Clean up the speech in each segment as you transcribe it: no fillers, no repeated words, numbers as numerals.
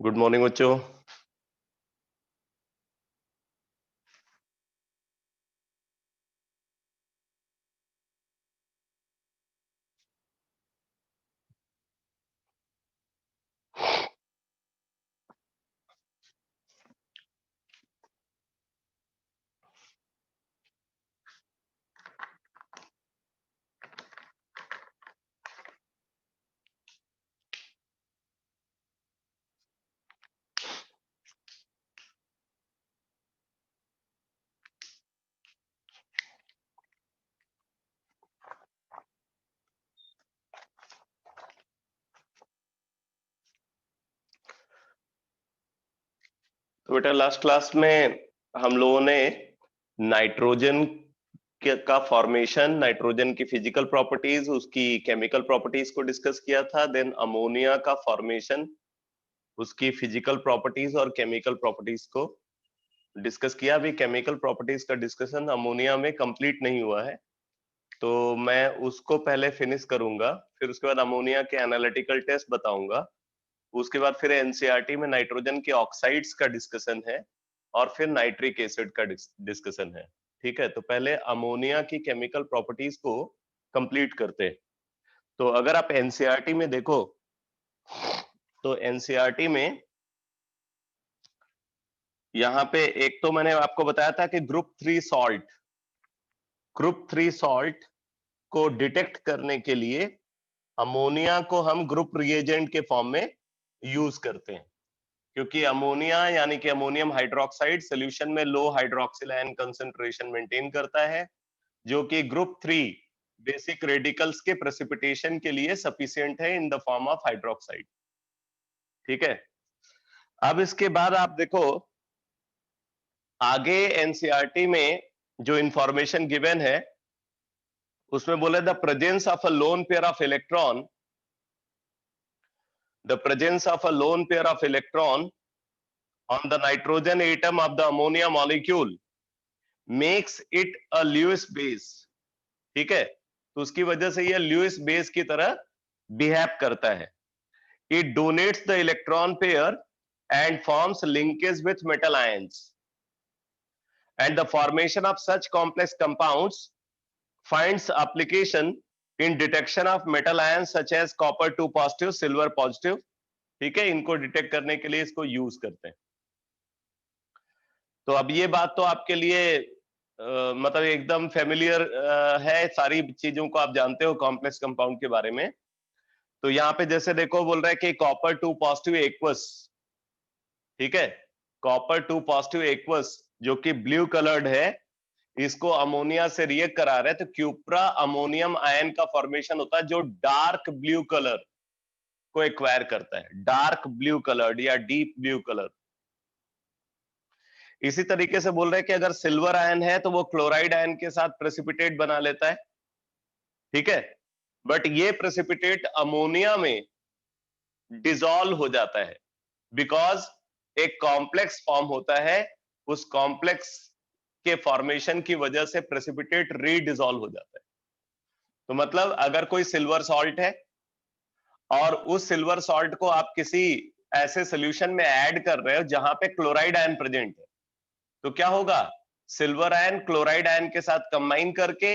Good morning बच्चों। तो बेटा लास्ट क्लास में हम लोगों ने नाइट्रोजन का फॉर्मेशन, नाइट्रोजन की फिजिकल प्रॉपर्टीज, उसकी केमिकल प्रॉपर्टीज को डिस्कस किया था। देन अमोनिया का फॉर्मेशन, उसकी फिजिकल प्रॉपर्टीज और केमिकल प्रॉपर्टीज को डिस्कस किया। अभी केमिकल प्रॉपर्टीज का डिस्कशन अमोनिया में कंप्लीट नहीं हुआ है, तो मैं उसको पहले फिनिश करूंगा, फिर उसके बाद अमोनिया के एनालिटिकल टेस्ट बताऊंगा। उसके बाद फिर एनसीईआरटी में नाइट्रोजन के ऑक्साइड्स का डिस्कशन है और फिर नाइट्रिक एसिड का डिस्कशन है। ठीक है, तो पहले अमोनिया की केमिकल प्रॉपर्टीज को कंप्लीट करते हैं। तो अगर आप एनसीईआरटी में देखो तो एनसीईआरटी में यहाँ पे एक तो मैंने आपको बताया था कि ग्रुप 3 सॉल्ट को डिटेक्ट करने के लिए अमोनिया को हम ग्रुप रिएजेंट के फॉर्म में यूज करते हैं, क्योंकि अमोनिया यानी कि अमोनियम हाइड्रोक्साइड सोल्यूशन में लो हाइड्रोक्सिल आयन कंसंट्रेशन मेंटेन करता है, जो कि ग्रुप 3 बेसिक रेडिकल्स के प्रेसिपिटेशन के लिए सफिशिएंट है in the form of hydroxide. ठीक है, अब इसके बाद आप देखो आगे एनसीईआरटी में जो इंफॉर्मेशन गिवन है उसमें बोले the presence of a lone pair of electron, the presence of a lone pair of electron on the nitrogen atom of the ammonia molecule makes it a Lewis base। ठीक है, तो उसकी वजह से यह ल्यूइस बेस की तरह behave करता है। It donates the electron pair and forms linkage with metal ions, and the formation of such complex compounds finds application in detection of metal ions such as copper 2 positive, silver positive। ठीक है, इनको detect करने के लिए इसको use करते हैं। तो अब ये बात तो आपके लिए मतलब एकदम फेमिलियर है, सारी चीजों को आप जानते हो कॉम्प्लेक्स कंपाउंड के बारे में। तो यहाँ पे जैसे देखो बोल रहा है कि कॉपर 2 पॉजिटिव एक्वस, ठीक है, कॉपर 2 पॉजिटिव एक्वस जो कि ब्लू कलर्ड है, इसको अमोनिया से रिएक्ट करा रहे हैं, तो क्यूप्रा अमोनियम आयन का फॉर्मेशन होता है जो डार्क ब्लू कलर को एक्वायर करता है, डार्क ब्लू कलर्ड या डीप ब्लू कलर। इसी तरीके से बोल रहे हैं कि अगर सिल्वर आयन है तो वो क्लोराइड आयन के साथ प्रेसिपिटेट बना लेता है। ठीक है, बट ये प्रेसिपिटेट अमोनिया में डिसॉल्व हो जाता है, बिकॉज एक कॉम्प्लेक्स फॉर्म होता है, उस कॉम्प्लेक्स के फॉर्मेशन की वजह से प्रेसिपिटेट रीडिसॉल्व हो जाता है। तो मतलब अगर कोई सिल्वर सॉल्ट है और उस सिल्वर सॉल्ट को आप किसी ऐसे सोल्यूशन में ऐड कर रहे हो जहां पे क्लोराइड आयन प्रेजेंट है, तो क्या होगा, सिल्वर आयन क्लोराइड आयन के साथ कंबाइन करके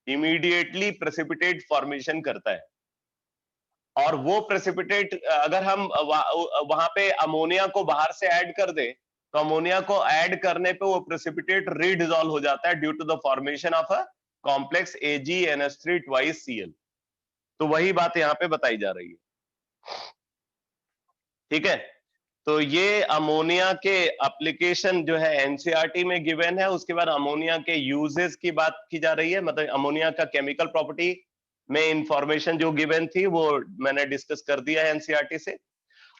इमीडिएटली प्रेसिपिटेट फॉर्मेशन करता है। और वो प्रेसिपिटेट अगर हम वहां पे अमोनिया को बाहर से ऐड कर दें, तो अमोनिया को ऐड करने पे वो प्रेसिपिटेट रीडिसॉल्व हो जाता है due to the formation of a complex AgNH3 twice Cl। तो वही बात यहाँ पे बताई जा रही है। ठीक है, तो ये अमोनिया के एप्लीकेशन जो है एनसीईआरटी में गिवन है। उसके बाद अमोनिया के यूजेस की बात की जा रही है, मतलब अमोनिया का केमिकल प्रॉपर्टी में इंफॉर्मेशन जो गिवन थी वो मैंने डिस्कस कर दिया है एनसीईआरटी से।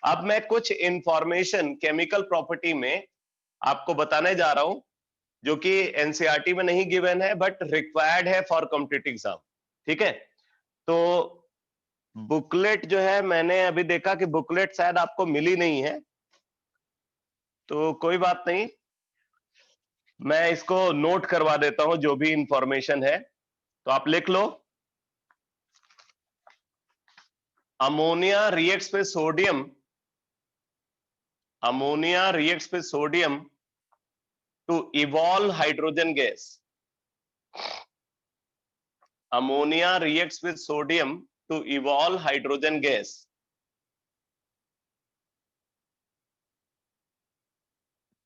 अब मैं कुछ इंफॉर्मेशन केमिकल प्रॉपर्टी में आपको बताने जा रहा हूं जो कि एनसीईआरटी में नहीं गिवन है बट रिक्वायर्ड है फॉर कॉम्पिटिटिव एग्जाम। ठीक है, तो बुकलेट जो है, मैंने अभी देखा कि बुकलेट शायद आपको मिली नहीं है, तो कोई बात नहीं, मैं इसको नोट करवा देता हूं जो भी इंफॉर्मेशन है, तो आप लिख लो। Ammonia reacts with sodium ammonia reacts with sodium to evolve hydrogen gas. Ammonia reacts with sodium to evolve hydrogen gas.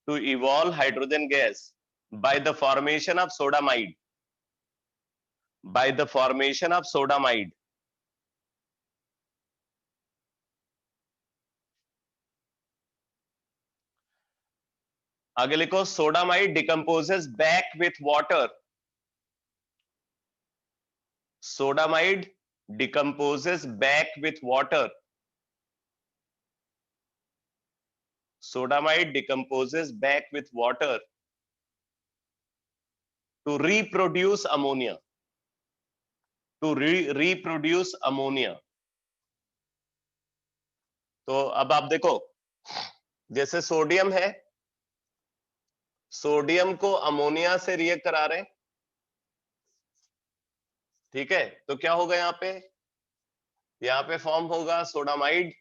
To evolve hydrogen gas by the formation of sodamide. By the formation of sodamide. आगे लिखो, sodamide decomposes back with water. Sodamide decomposes back with water. Sodamide decomposes back with water to reproduce ammonia. To reproduce ammonia. तो अब आप देखो, जैसे sodium है, sodium को ammonia से रिएक्ट करा रहे हैं, ठीक है? तो क्या होगा यहाँ पे फॉर्म होगा सोडामाइड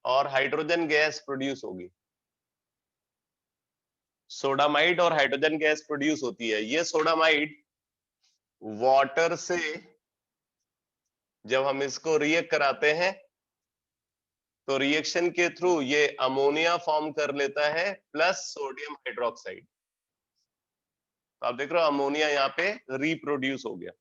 और हाइड्रोजन गैस प्रोड्यूस होगी. सोडामाइड और हाइड्रोजन गैस प्रोड्यूस होती है. ये सोडामाइड वाटर से जब हम इसको रिएक्ट कराते हैं तो रिएक्शन के थ्रू ये अमोनिया फॉर्म कर लेता है प्लस सोडियम हाइड्रोक्साइड. तो आप देख रहे हो अमोनिया यहाँ पे रिप्रोड्यूस हो गया.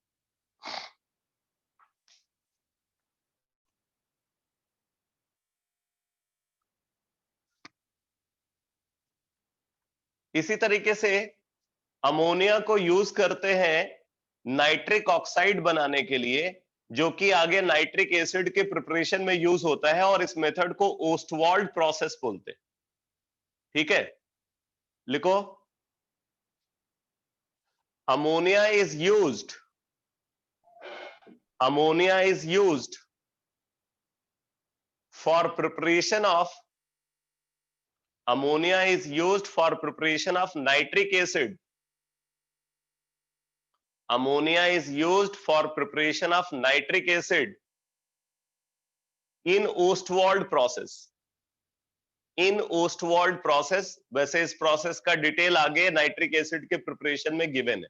इसी तरीके से अमोनिया को यूज करते हैं नाइट्रिक ऑक्साइड बनाने के लिए, जो कि आगे नाइट्रिक एसिड के प्रिपरेशन में यूज होता है, और इस मेथड को ओस्टवाल्ड प्रोसेस बोलते हैं. ठीक है, लिखो, ammonia is used for preparation of nitric acid. Ammonia is used for preparation of nitric acid in Ostwald process. In Ostwald process. वैसे इस प्रोसेस का डिटेल आगे नाइट्रिक एसिड के प्रिपरेशन में गिवन है.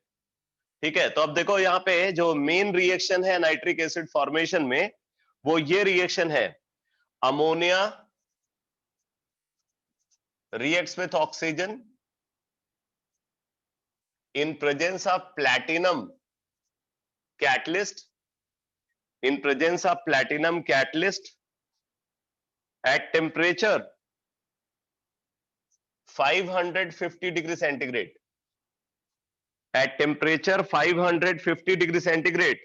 ठीक है, तो अब देखो यहाँ पे जो मेन रिएक्शन है नाइट्रिक एसिड फॉर्मेशन में, वो ये रिएक्शन है. Ammonia reacts with oxygen in presence of platinum catalyst at temperature 550 degree centigrade. At temperature 550 degree centigrade.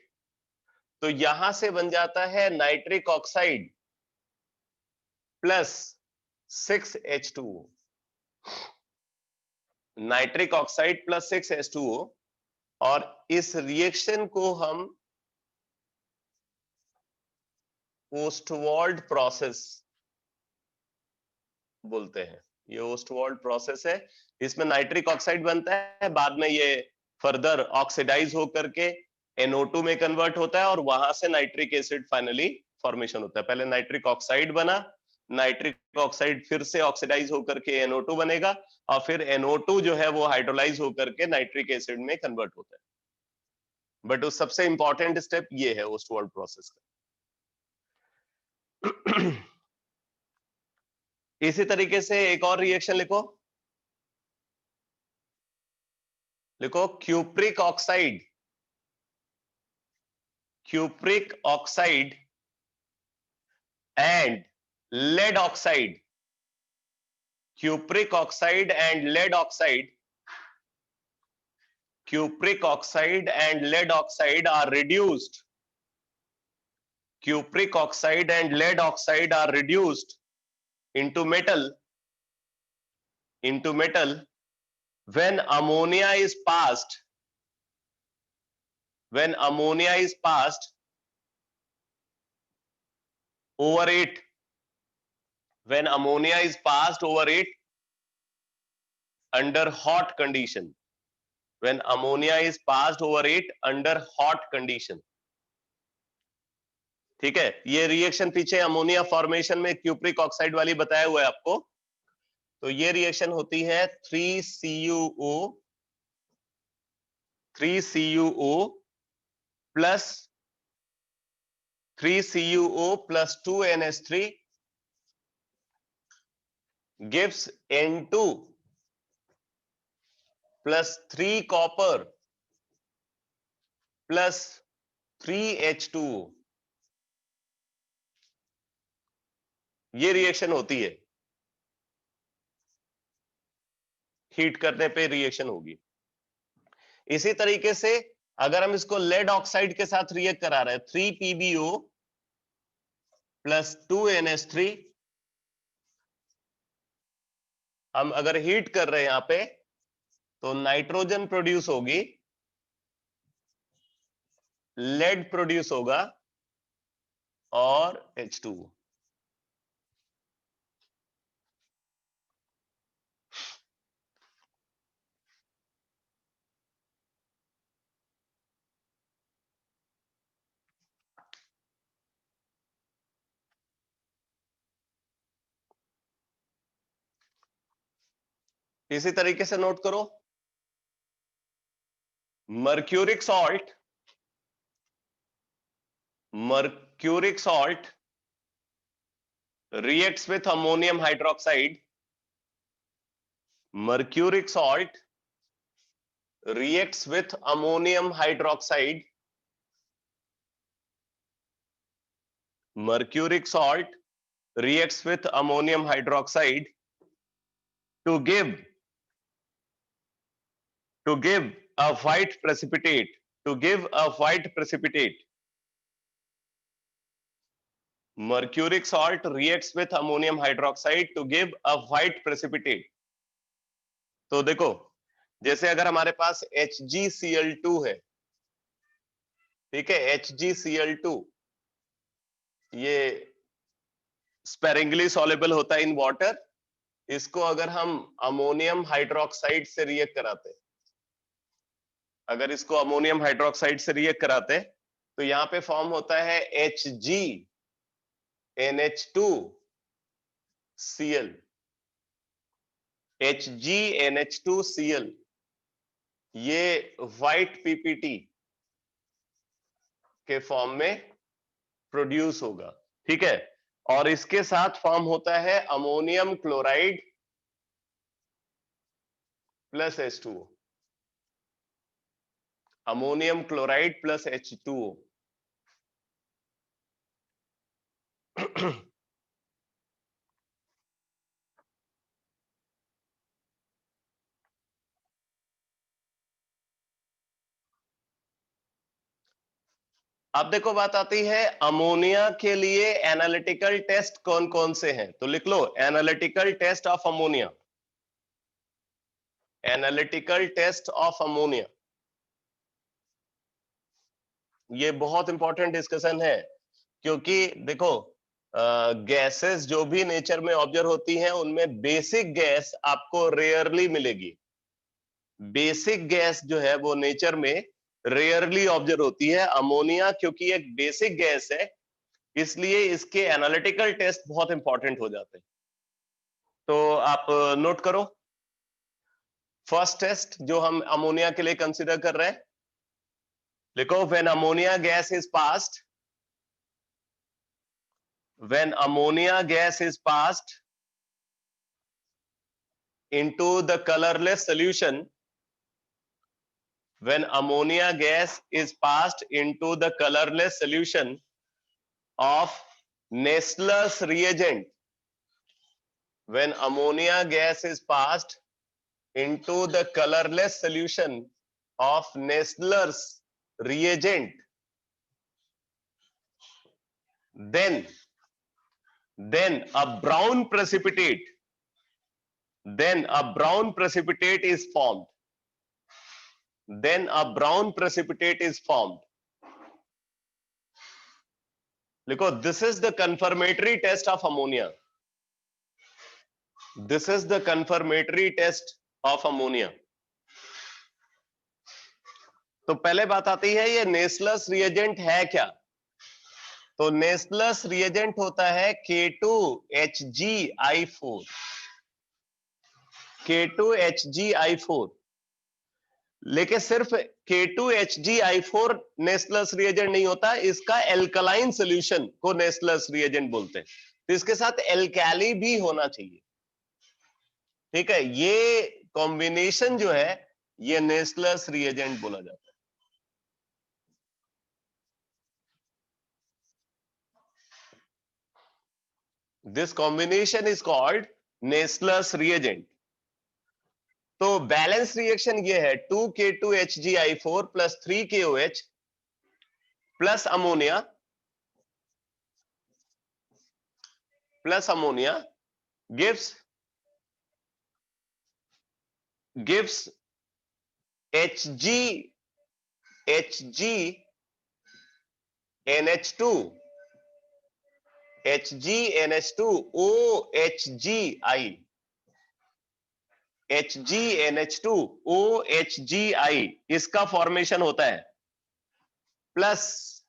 तो यहां से बन जाता है nitric oxide plus 6H2O. Nitric oxide plus 6H2O, और इस रिएक्शन को हम ओस्टवाल्ड प्रोसेस बोलते हैं. ये ओस्टवाल्ड प्रोसेस है. इसमें नाइट्रिक ऑक्साइड बनता है, बाद में ये फर्दर ऑक्सीडाइज होकर के NO2 में कन्वर्ट होता है, और वहां से नाइट्रिक एसिड फाइनली फॉर्मेशन होता है. पहले नाइट्रिक ऑक्साइड बना, नाइट्रिक ऑक्साइड फिर से ऑक्सीडाइज होकर के NO2 बनेगा, और फिर NO2 जो है वो हाइड्रोलाइज होकर के नाइट्रिक एसिड में कन्वर्ट होता है. बट उस सबसे इंपॉर्टेंट स्टेप ये है ओस्टवाल्ड प्रोसेस का. इसी तरीके से एक और रिएक्शन लिखो, cupric oxide and lead oxide. Cupric oxide and lead oxide. Cupric oxide and lead oxide are reduced. Cupric oxide and lead oxide are reduced into metal when ammonia is passed. When ammonia is passed over it. When ammonia is passed over it under hot condition. When ammonia is passed over it under hot condition. ठीक है, ये reaction पीछे ammonia formation में cupric oxide वाली बताया हुआ है आपको। तो ये रिएक्शन होती है 3CuO plus 3CuO plus 2NH3 gives N2 plus 3 copper plus 3H2O। ये रिएक्शन होती है, हीट करने पे रिएक्शन होगी। इसी तरीके से अगर हम इसको लेड ऑक्साइड के साथ रिएक्ट करा रहे हैं 3PbO प्लस 2NH3, हम अगर हीट कर रहे हैं यहां पे तो नाइट्रोजन प्रोड्यूस होगी, लेड प्रोड्यूस होगा और H2O। इसी तरीके से नोट करो, mercuric salt reacts with ammonium hydroxide, mercuric salt reacts with ammonium hydroxide, mercuric salt reacts with ammonium hydroxide to give a white precipitate, mercuric salt reacts with ammonium hydroxide to give a white precipitate। तो देखो, जैसे अगर हमारे पास HgCl2 है, ठीक है, HgCl2 ये sparingly soluble होता है इन वाटर। इसको अगर हम अमोनियम हाइड्रोक्साइड से रिएक्ट कराते, अगर इसको अमोनियम हाइड्रोक्साइड से रिएक्ट कराते तो यहाँ पे फॉर्म होता है HgNH2Cl, HgNH2Cl, ये व्हाइट पीपीटी के फॉर्म में प्रोड्यूस होगा, ठीक है। और इसके साथ फॉर्म होता है ammonium chloride plus H2O, ammonium chloride plus H2O। अब देखो बात आती है अमोनिया के लिए एनालिटिकल टेस्ट कौन कौन से हैं, तो लिख लो analytical test of ammonia, analytical test of ammonia. ये बहुत इंपॉर्टेंट डिस्कशन है, क्योंकि देखो गैसेस जो भी नेचर में ऑब्जर्व होती हैं उनमें बेसिक गैस आपको रेयरली मिलेगी। बेसिक गैस जो है वो नेचर में रेयरली ऑब्जर्व होती है। अमोनिया क्योंकि एक बेसिक गैस है, इसलिए इसके एनालिटिकल टेस्ट बहुत इंपॉर्टेंट हो जाते हैं। तो आप नोट करो, फर्स्ट टेस्ट जो हम अमोनिया के लिए कंसीडर कर रहे हैं, लिखो when ammonia gas is passed, when ammonia gas is passed into the colorless solution, when ammonia gas is passed into the colorless solution of Nessler's reagent, when ammonia gas is passed into the colorless solution of Nessler's reagent, then a brown precipitate is formed. Then a brown precipitate is formed. लिखो, this is the confirmatory test of ammonia. This is the confirmatory test of ammonia. तो पहले बात आती है ये Nessler's reagent है क्या। तो नेस्लस रिएजेंट होता है K2HgI4, K2HgI4। लेकिन सिर्फ K2HgI4 नेस्लस रिएजेंट नहीं होता, इसका एल्कलाइन सोल्यूशन को नेस्लस रिएजेंट बोलते हैं। तो इसके साथ एल्कैली भी होना चाहिए, ठीक है। ये कॉम्बिनेशन जो है ये नेस्लस रिएजेंट बोला जाता है। This combination is called Nessler's reagent. तो बैलेंस रिएक्शन ये है 2K2HgI4 plus 3KOH plus ammonia gives HgNH2 HgNH2OHgI इसका फॉर्मेशन होता है, प्लस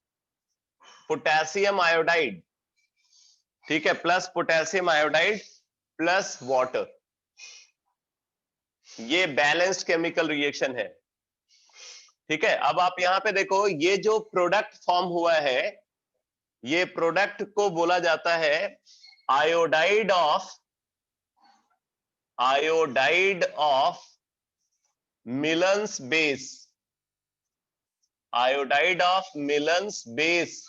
पोटेशियम आयोडाइड, ठीक है, plus potassium iodide plus water. ये बैलेंस्ड केमिकल रिएक्शन है, ठीक है। अब आप यहां पे देखो, ये जो प्रोडक्ट फॉर्म हुआ है, ये प्रोडक्ट को बोला जाता है iodide of Millon's base, iodide of Millon's base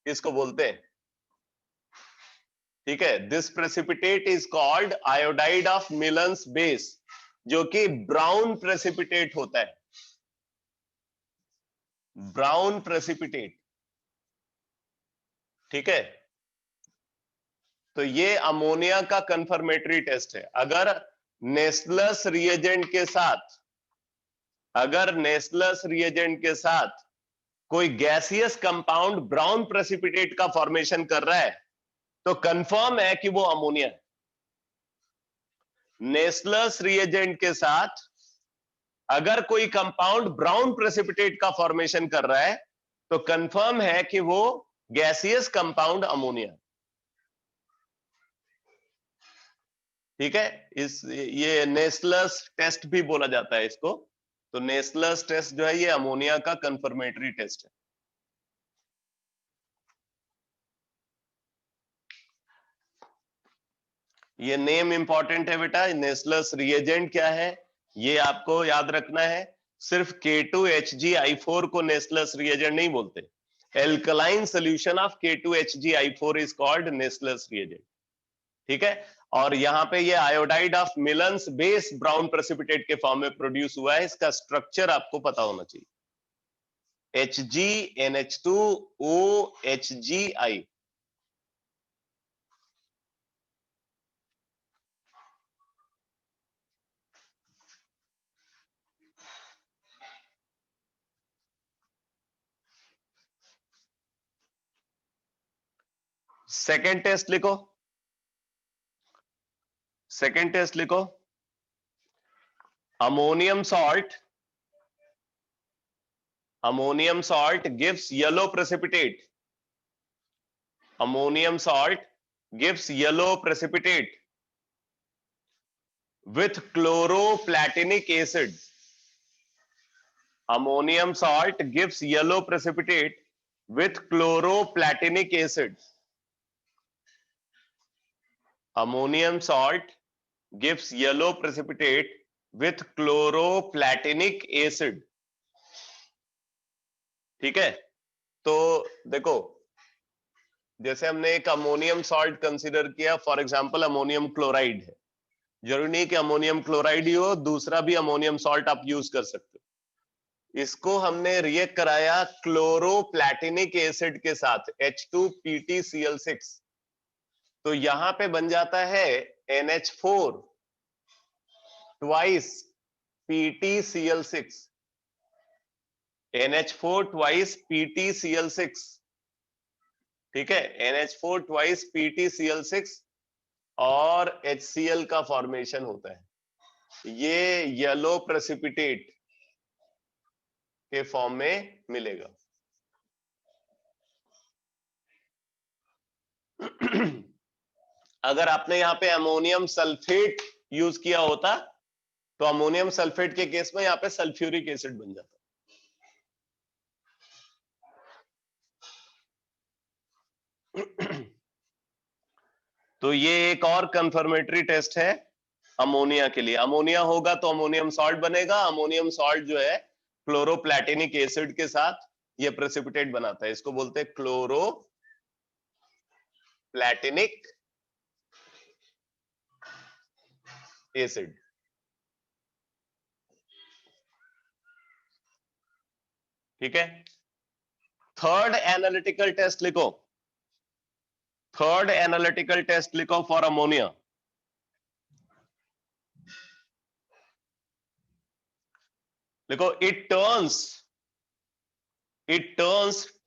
इसको बोलते हैं, ठीक है। This precipitate is called iodide of Millon's base, जो कि ब्राउन प्रेसिपिटेट होता है, ब्राउन प्रेसिपिटेट, ठीक है। तो ये अमोनिया का कंफर्मेटरी टेस्ट है। अगर नेस्लस रिएजेंट के साथ कोई गैसियस कंपाउंड ब्राउन प्रेसिपिटेट का फॉर्मेशन कर रहा है तो कंफर्म है कि वो अमोनिया है। नेस्लस रिएजेंट के साथ अगर कोई कंपाउंड ब्राउन प्रेसिपिटेट का फॉर्मेशन कर रहा है तो कंफर्म है कि वो गैसियस कंपाउंड अमोनिया, ठीक है। ये नेस्लस टेस्ट भी बोला जाता है इसको। तो नेस्लस टेस्ट जो है ये अमोनिया का कंफर्मेटरी टेस्ट है। ये नेम इंपॉर्टेंट है बेटा, नेस्लस रिएजेंट क्या है ये आपको याद रखना है। सिर्फ K2HgI4 को नेस्लस रिएजेंट नहीं बोलते, alkaline solution of K2HgI4 is called Nessler's reagent, ठीक है। और यहां पे ये iodide of Millon's base brown precipitate के फॉर्म में प्रोड्यूस हुआ है। इसका स्ट्रक्चर आपको पता होना चाहिए, HgNH2OHgI। सेकेंड टेस्ट लिखो, ammonium salt gives yellow precipitate, ammonium salt gives yellow precipitate with chloroplatinic acid, ammonium salt gives yellow precipitate with chloroplatinic acid, ammonium salt gives yellow precipitate with chloroplatinic acid, ठीक है। तो देखो, जैसे हमने एक ammonium salt consider किया, for example ammonium chloride है, जरूरी नहीं कि अमोनियम क्लोराइड ही हो, दूसरा भी अमोनियम सॉल्ट आप यूज कर सकते हो। इसको हमने रिएक्ट कराया क्लोरोप्लैटिनिक एसिड के साथ H2PtCl6, तो यहां पे बन जाता है NH4 twice PtCl6, NH4 twice PtCl6, ठीक है। NH4 ट्वाइस PtCl6 और HCl का फॉर्मेशन होता है। ये येलो प्रेसिपिटेट के फॉर्म में मिलेगा, अगर आपने यहाँ पे अमोनियम सल्फेट यूज किया होता तो अमोनियम सल्फेट के केस में यहाँ पे सल्फ्यूरिक एसिड बन जाता। तो ये एक और कंफर्मेटरी टेस्ट है अमोनिया के लिए। अमोनिया होगा तो अमोनियम सॉल्ट बनेगा। अमोनियम सॉल्ट जो है क्लोरोप्लैटिनिक एसिड के साथ ये प्रेसिपिटेट बनाता है। इसको बोलते हैं क्लोरोप्लैटिनिक एसिड। ठीक है। थर्ड एनालिटिकल टेस्ट लिखो। थर्ड एनालिटिकल टेस्ट लिखो फॉर अमोनिया। लिखो, it turns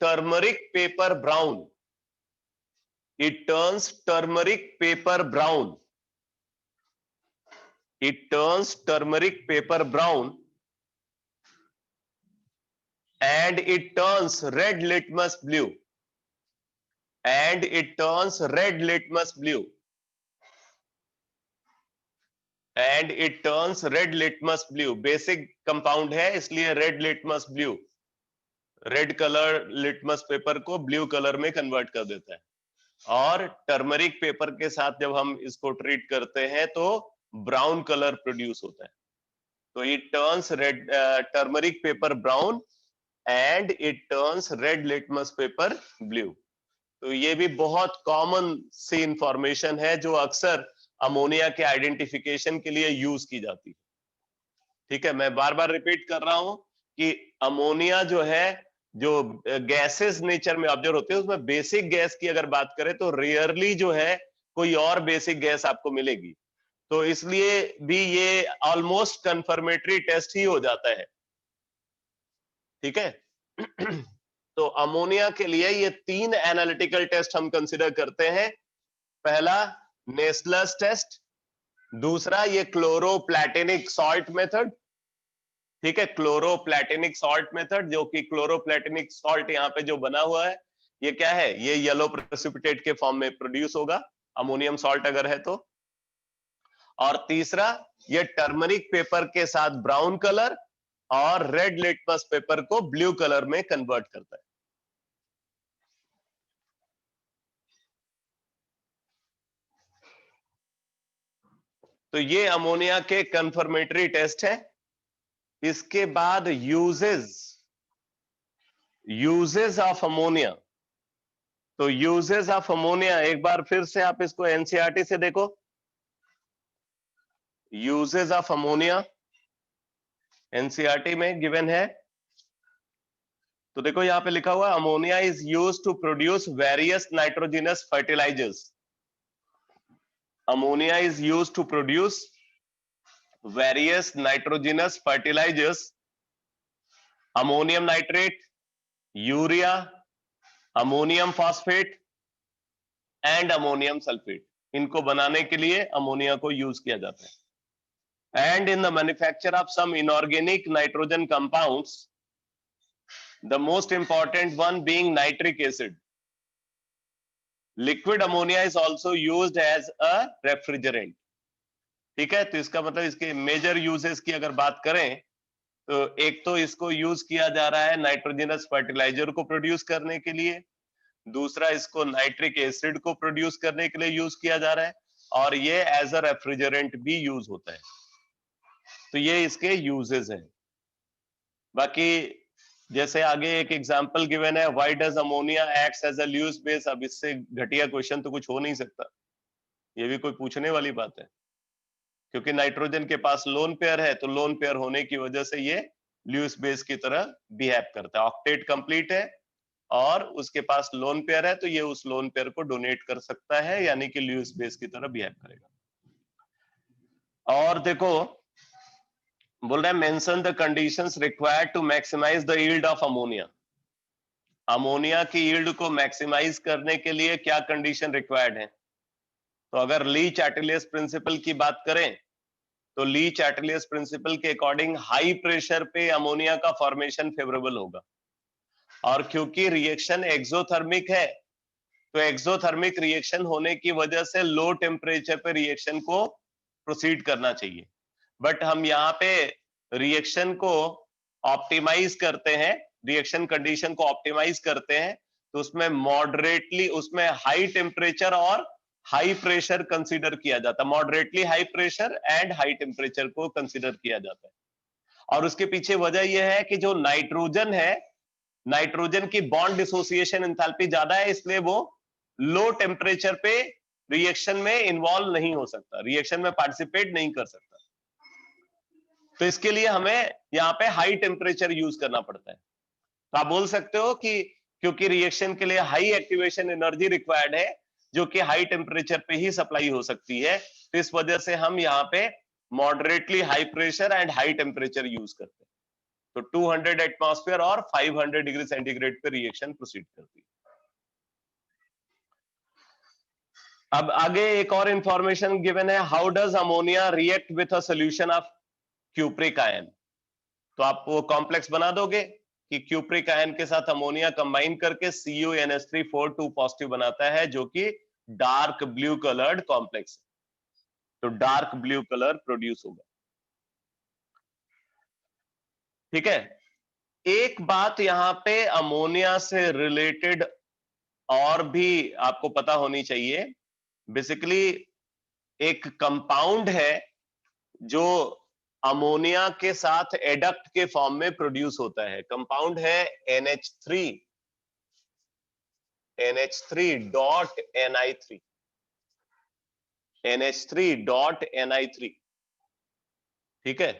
turmeric paper brown. It turns turmeric paper brown. It turns turmeric paper brown and it turns red litmus blue. And it turns red litmus blue. And it turns red litmus blue. Basic compound है इसलिए red litmus blue. Red color litmus paper को blue color में convert कर देता है। और turmeric paper के साथ जब हम इसको ट्रीट करते हैं तो ब्राउन कलर प्रोड्यूस होता है। तो it turns red turmeric paper brown and it turns red litmus paper blue. तो ये भी बहुत कॉमन सी इंफॉर्मेशन है जो अक्सर अमोनिया के आइडेंटिफिकेशन के लिए यूज की जाती है। ठीक है, मैं बार बार रिपीट कर रहा हूं कि अमोनिया जो है, जो गैसेस नेचर में ऑब्जर्व होते हैं, उसमें बेसिक गैस की अगर बात करें तो रेयरली जो है कोई और बेसिक गैस आपको मिलेगी। तो इसलिए भी ये ऑलमोस्ट कंफर्मेटरी टेस्ट ही हो जाता है। ठीक है। तो अमोनिया के लिए ये 3 एनालिटिकल टेस्ट हम कंसिडर करते हैं। पहला नेस्लर्स टेस्ट, दूसरा ये क्लोरोप्लैटिनिक सॉल्ट मेथड। ठीक है, क्लोरोप्लैटिनिक सॉल्ट मेथड, जो कि क्लोरोप्लैटिनिक सॉल्ट यहाँ पे जो बना हुआ है ये क्या है, ये येलो प्रेसिपिटेट के फॉर्म में प्रोड्यूस होगा अमोनियम सॉल्ट अगर है तो। और तीसरा ये टर्मरिक पेपर के साथ ब्राउन कलर और रेड लिटमस पेपर को ब्लू कलर में कन्वर्ट करता है। तो ये अमोनिया के कंफर्मेटरी टेस्ट है। इसके बाद यूजेस ऑफ अमोनिया। तो यूजेस ऑफ अमोनिया एक बार फिर से आप इसको एनसीईआरटी से देखो। यूजेस ऑफ अमोनिया एनसीईआरटी में गिवन है। तो देखो यहां पे लिखा हुआ है, ammonia is used to produce various nitrogenous fertilisers. Ammonia is used to produce various nitrogenous fertilisers. Ammonium nitrate, urea, ammonium phosphate and ammonium sulphate, इनको बनाने के लिए अमोनिया को यूज किया जाता है। And in the manufacture of some inorganic nitrogen compounds, the most important one being nitric acid. Liquid ammonia is also used as a refrigerant. ठीक है, तो इसका मतलब इसके मेजर यूजेस की अगर बात करें तो एक तो इसको यूज किया जा रहा है नाइट्रोजनस फर्टिलाइजर को प्रोड्यूस करने के लिए, दूसरा इसको नाइट्रिक एसिड को प्रोड्यूस करने के लिए यूज किया जा रहा है, और ये एज अ रेफ्रिजरेंट भी यूज होता है। तो ये इसके यूजेस हैं। बाकी जैसे आगे एक एग्जांपल गिवन है, why does ammonia acts as a Lewis base. अब इससे घटिया क्वेश्चन तो कुछ हो नहीं सकता, ये भी कोई पूछने वाली बात है, क्योंकि नाइट्रोजन के पास लोन पेयर है, तो लोन पेयर होने की वजह से ये ल्यूइस बेस की तरह बिहेव करता है। ऑक्टेट कंप्लीट है और उसके पास लोन पेयर है, तो ये उस लोन पेयर को डोनेट कर सकता है, यानी कि ल्यूइस बेस की तरह बिहेव करेगा। और देखो बोल रहा है, mention the conditions required to maximise the yield of ammonia. Ammonia की यील्ड को मैक्सिमाइज करने के लिए क्या कंडीशन रिक्वायर्ड है? तो अगर ली चैटलियस प्रिंसिपल की बात करें तो ली चैटलियस प्रिंसिपल के अकॉर्डिंग हाई प्रेशर पे अमोनिया का फॉर्मेशन फेवरेबल होगा, और क्योंकि रिएक्शन एक्सोथर्मिक है तो एक्सोथर्मिक रिएक्शन होने की वजह से लो टेम्परेचर पे रिएक्शन को प्रोसीड करना चाहिए, बट हम यहाँ पे रिएक्शन को ऑप्टिमाइज करते हैं, रिएक्शन कंडीशन को ऑप्टिमाइज करते हैं, तो उसमें मॉडरेटली, उसमें हाई टेम्परेचर और हाई प्रेशर कंसीडर किया जाता है, moderately high pressure and high temperature को कंसीडर किया जाता है। और उसके पीछे वजह यह है कि जो नाइट्रोजन है, नाइट्रोजन की बॉन्ड डिसोसिएशन एंथैल्पी ज्यादा है, इसलिए वो लो टेम्परेचर पे रिएक्शन में इन्वॉल्व नहीं हो सकता, रिएक्शन में पार्टिसिपेट नहीं कर सकता। तो इसके लिए हमें यहाँ पे हाई टेम्परेचर यूज करना पड़ता है। तो आप बोल सकते हो कि क्योंकि रिएक्शन के लिए हाई एक्टिवेशन एनर्जी रिक्वायर्ड है, जो कि हाई टेम्परेचर पे ही सप्लाई हो सकती है, तो इस वजह से हम यहाँ पे moderately high pressure and high temperature use करते हैं। तो 200 एटमॉस्फेयर और 500 डिग्री सेंटीग्रेड पे रिएक्शन प्रोसीड करती है। अब आगे एक और इंफॉर्मेशन गिवन है, how does ammonia react with a solution of cupric ion. तो आप वो कॉम्प्लेक्स बना दोगे कि क्यूप्रिक आयन के साथ अमोनिया कंबाइन करके CuNH3 पॉजिटिव बनाता है, जो कि डार्क ब्लू कलर्ड कॉम्प्लेक्स, तो डार्क ब्लू कलर प्रोड्यूस होगा। ठीक है, एक बात यहाँ पे अमोनिया से रिलेटेड और भी आपको पता होनी चाहिए। बेसिकली एक कंपाउंड है जो अमोनिया के साथ एडक्ट के फॉर्म में प्रोड्यूस होता है, कंपाउंड है NH3 dot Ni3 dot Ni3। ठीक है,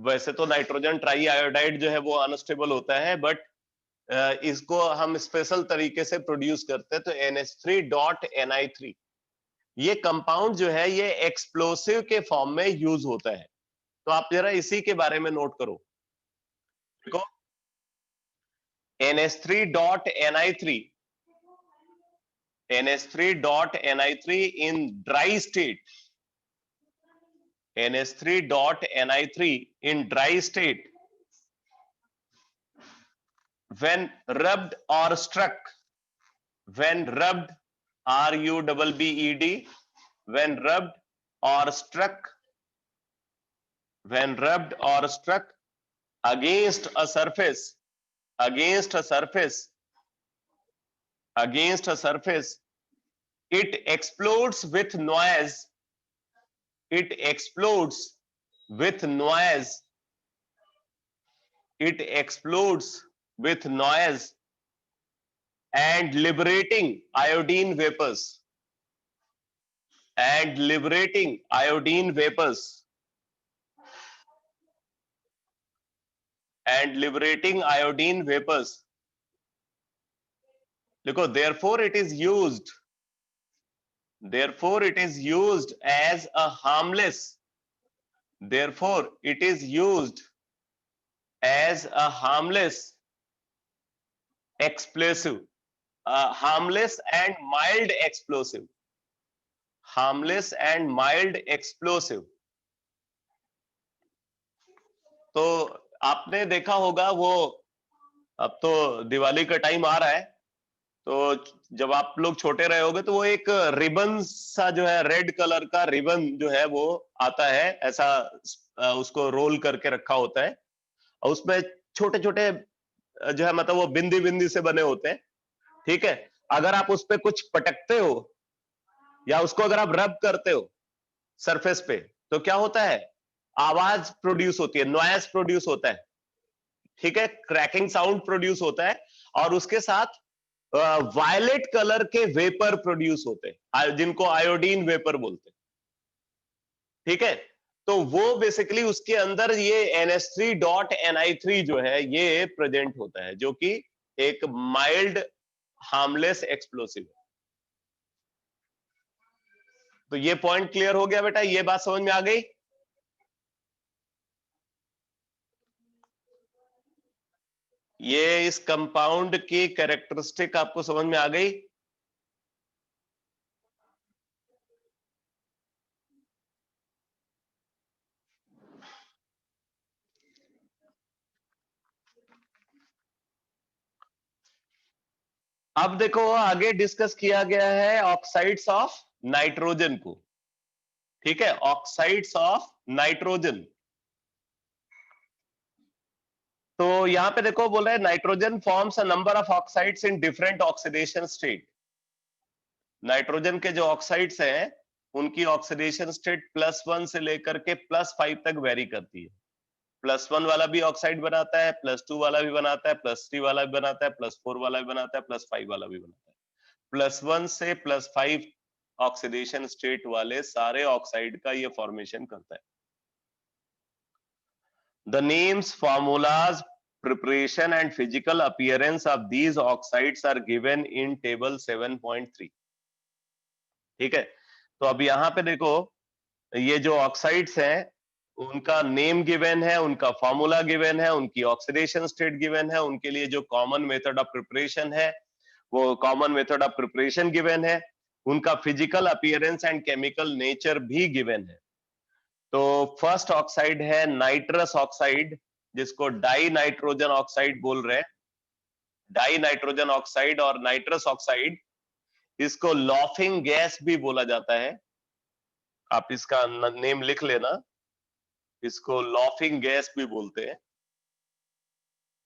वैसे तो नाइट्रोजन ट्राई आयोडाइड जो है वो अनस्टेबल होता है, बट इसको हम स्पेशल तरीके से प्रोड्यूस करते हैं, तो NH3 डॉट Ni3 ये कंपाउंड जो है ये एक्सप्लोसिव के फॉर्म में यूज होता है। तो आप जरा इसी के बारे में नोट करो। देखो, NH3 dot Ni3 in dry state, NH3 dot Ni3 in dry state when rubbed or struck, when rubbed, RUBBED, when rubbed or struck, when rubbed or struck against a surface, against a surface, against a surface, it explodes with noise, it explodes with noise, it explodes with noise and liberating iodine vapors, and liberating iodine vapors, and liberating iodine vapors. देखो, therefore it is used, therefore it is used as a harmless, therefore it is used as a harmless explosive, harmless and mild explosive, harmless and mild explosive. तो आपने देखा होगा वो, अब तो दिवाली का time आ रहा है, तो जब आप लोग छोटे रहे होगे तो वो एक रिबन सा जो है, रेड कलर का रिबन जो है वो आता है, ऐसा उसको रोल करके रखा होता है, और उसमें छोटे छोटे जो है, मतलब वो बिंदी बिंदी से बने होते हैं। ठीक है, अगर आप उस पर कुछ पटकते हो या उसको अगर आप रब करते हो सरफेस पे, तो क्या होता है, आवाज प्रोड्यूस होती है, नॉइज प्रोड्यूस होता है। ठीक है, क्रैकिंग साउंड प्रोड्यूस होता है, और उसके साथ वायलेट कलर के वेपर प्रोड्यूस होते हैं, जिनको आयोडीन वेपर बोलते हैं। ठीक है, तो वो बेसिकली उसके अंदर ये NH3 डॉट Ni3 जो है ये प्रेजेंट होता है, जो कि एक माइल्ड हार्मलेस एक्सप्लोसिव है। तो ये पॉइंट क्लियर हो गया बेटा, ये बात समझ में आ गई। ये इस कंपाउंड की कैरेक्टरिस्टिक आपको समझ में आ गई। अब देखो आगे डिस्कस किया गया है ऑक्साइड्स ऑफ नाइट्रोजन को, ठीक है, ऑक्साइड्स ऑफ नाइट्रोजन। तो यहां पे देखो बोल रहा है nitrogen forms a number of oxides in different oxidation state. Nitrogen के जो ऑक्साइड्स हैं उनकी ऑक्सीडेशन स्टेट +1 से लेकर के +5 तक वेरी करती है। +1 वाला भी ऑक्साइड बनाता है, +2 वाला भी बनाता है, +3 वाला भी बनाता है, +4 वाला भी बनाता है, +5 वाला भी बनाता है। +1 से +5 ऑक्सीडेशन स्टेट वाले सारे ऑक्साइड का ये फॉर्मेशन करता है। The names, formulas, preparation and physical appearance of these oxides are given in table 7.3। ठीक है, तो अब यहां पे देखो ये जो ऑक्साइड्स हैं उनका नेम गिवन है, उनका फॉर्मूला गिवन है, उनकी ऑक्सीडेशन स्टेट गिवन है, उनके लिए जो कॉमन मेथड ऑफ प्रिपरेशन है वो common method of preparation given है, उनका physical appearance and chemical nature भी गिवन है। तो फर्स्ट ऑक्साइड है नाइट्रस ऑक्साइड, जिसको डाई नाइट्रोजन ऑक्साइड बोल रहे हैं। डाई नाइट्रोजन ऑक्साइड और नाइट्रस ऑक्साइड, इसको लॉफिंग गैस भी बोला जाता है। आप इसका नेम लिख लेना, इसको लॉफिंग गैस भी बोलते हैं।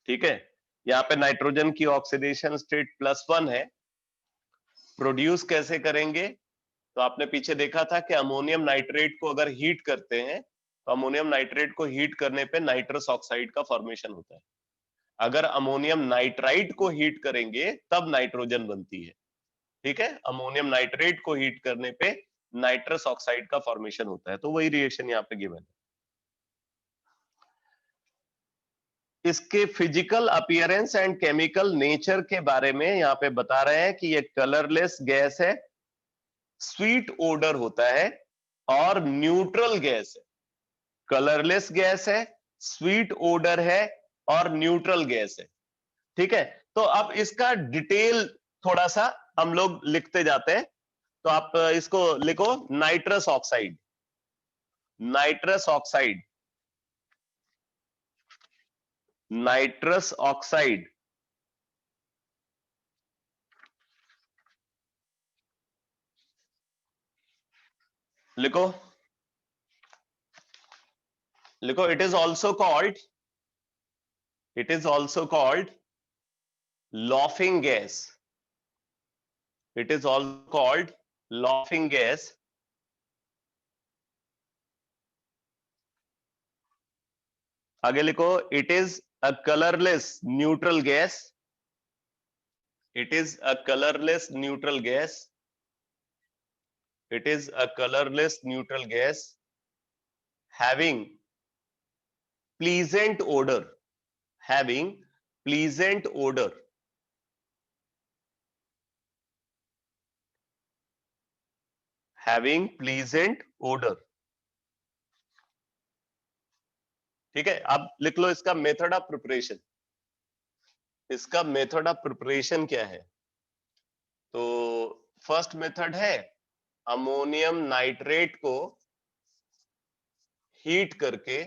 ठीक है, यहाँ पे नाइट्रोजन की ऑक्सीडेशन स्टेट +1 है। प्रोड्यूस कैसे करेंगे? तो आपने पीछे देखा था कि अमोनियम नाइट्रेट को अगर हीट करते हैं तो अमोनियम नाइट्रेट को हीट करने पे नाइट्रस ऑक्साइड का फॉर्मेशन होता है। अगर अमोनियम नाइट्राइट को हीट करेंगे तब नाइट्रोजन बनती है। ठीक है, अमोनियम नाइट्रेट को हीट करने पे नाइट्रस ऑक्साइड का फॉर्मेशन होता है। तो वही रिएक्शन यहाँ पे गिवन है। इसके physical appearance and chemical nature के बारे में यहाँ पे बता रहे हैं कि ये कलरलेस गैस है, स्वीट ओडर होता है और न्यूट्रल गैस है। कलरलेस गैस है, स्वीट ओडर है और न्यूट्रल गैस है। ठीक है, तो अब इसका डिटेल थोड़ा सा हम लोग लिखते जाते हैं। तो आप इसको लिखो nitrous oxide. Nitrous oxide, nitrous oxide लिखो, लिखो it is also called laughing gas. It is also called laughing gas. आगे लिखो it is a colourless neutral gas. It is a colourless neutral gas. It is a colorless neutral gas having pleasant odor, having pleasant odor, having pleasant odor। ठीक है, अब लिख लो इसका method of preparation. इसका method of preparation क्या है? तो first method है अमोनियम नाइट्रेट को हीट करके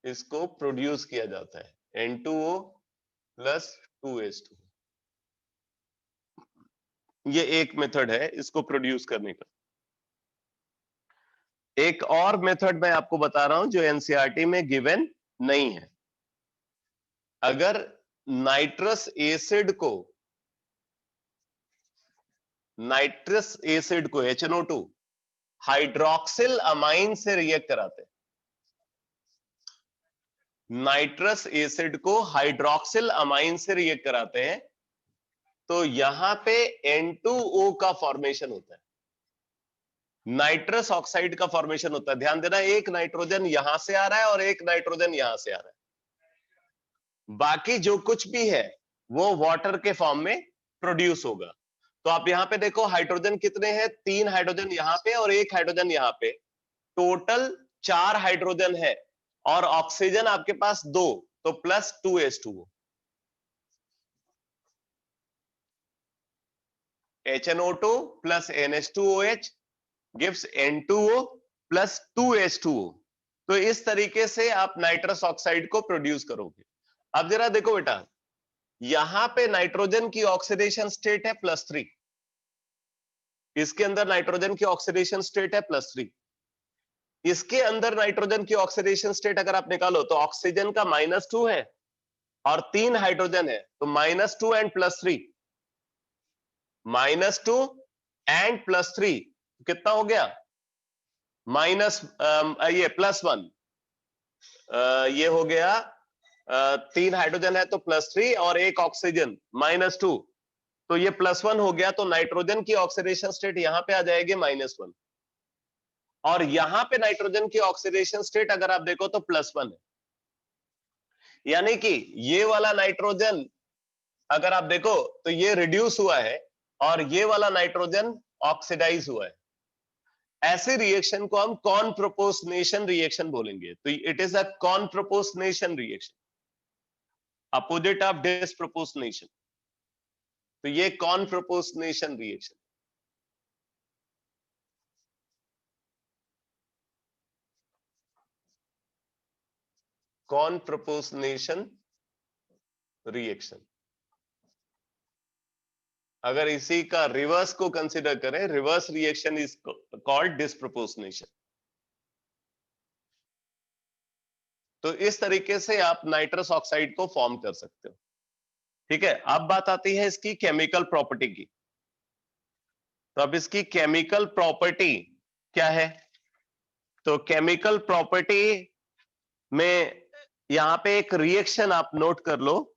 इसको प्रोड्यूस किया जाता है, N2O प्लस 2H2। ये एक मेथड है इसको प्रोड्यूस करने का। एक और मेथड मैं आपको बता रहा हूं जो एनसीईआरटी में गिवन नहीं है। अगर नाइट्रस एसिड को HNO2 हाइड्रोक्सिल अमाइन से रिएक्ट कराते हैं, नाइट्रस एसिड को हाइड्रोक्सिल अमाइन से रिएक्ट कराते हैं, तो यहां पे N2O का फॉर्मेशन होता है, नाइट्रस ऑक्साइड का फॉर्मेशन होता है। ध्यान देना, एक नाइट्रोजन यहां से आ रहा है और एक नाइट्रोजन यहां से आ रहा है, बाकी जो कुछ भी है वो वाटर के फॉर्म में प्रोड्यूस होगा। तो आप यहां पे देखो हाइड्रोजन कितने हैं, 3 हाइड्रोजन यहां पे और 1 हाइड्रोजन यहां पे, टोटल 4 हाइड्रोजन है और ऑक्सीजन आपके पास 2, तो plus 2H2O। HNO2 plus NH2OH gives N2O plus 2H2O। तो इस तरीके से आप नाइट्रस ऑक्साइड को प्रोड्यूस करोगे। अब जरा देखो बेटा, यहां पे नाइट्रोजन की ऑक्सीडेशन स्टेट है +3, इसके अंदर नाइट्रोजन की ऑक्सीडेशन स्टेट है +3, इसके अंदर नाइट्रोजन की ऑक्सीडेशन स्टेट अगर आप निकालो तो ऑक्सीजन का -2 है और 3 हाइड्रोजन है, तो -2 एंड +3, -2 एंड +3 कितना हो गया? माइनस ये +1, ये हो गया 3 हाइड्रोजन है तो +3 और 1 ऑक्सीजन -2, तो ये +1 हो गया, तो नाइट्रोजन की ऑक्सीडेशन स्टेट यहां पे आ जाएगी -1 और यहां पे नाइट्रोजन की ऑक्सीडेशन स्टेट अगर आप देखो तो +1 है, यानी कि ये वाला नाइट्रोजन अगर आप देखो तो ये रिड्यूस हुआ है और ये वाला नाइट्रोजन ऑक्सीडाइज हुआ है। ऐसे रिएक्शन को हम कॉनप्रोपोर्शनेशन रिएक्शन बोलेंगे, तो it is a conproportionation reaction, opposite of disproportionation, तो ये कॉनप्रोपोर्शनेशन रिएक्शन। कॉनप्रोपोर्शनेशन रिएक्शन, अगर इसी का रिवर्स को कंसीडर करें, reverse reaction is called disproportionation. तो इस तरीके से आप नाइट्रस ऑक्साइड को फॉर्म कर सकते हो। ठीक है, अब बात आती है इसकी केमिकल प्रॉपर्टी की। तो अब इसकी केमिकल प्रॉपर्टी क्या है? तो केमिकल प्रॉपर्टी में यहां पे एक रिएक्शन आप नोट कर लो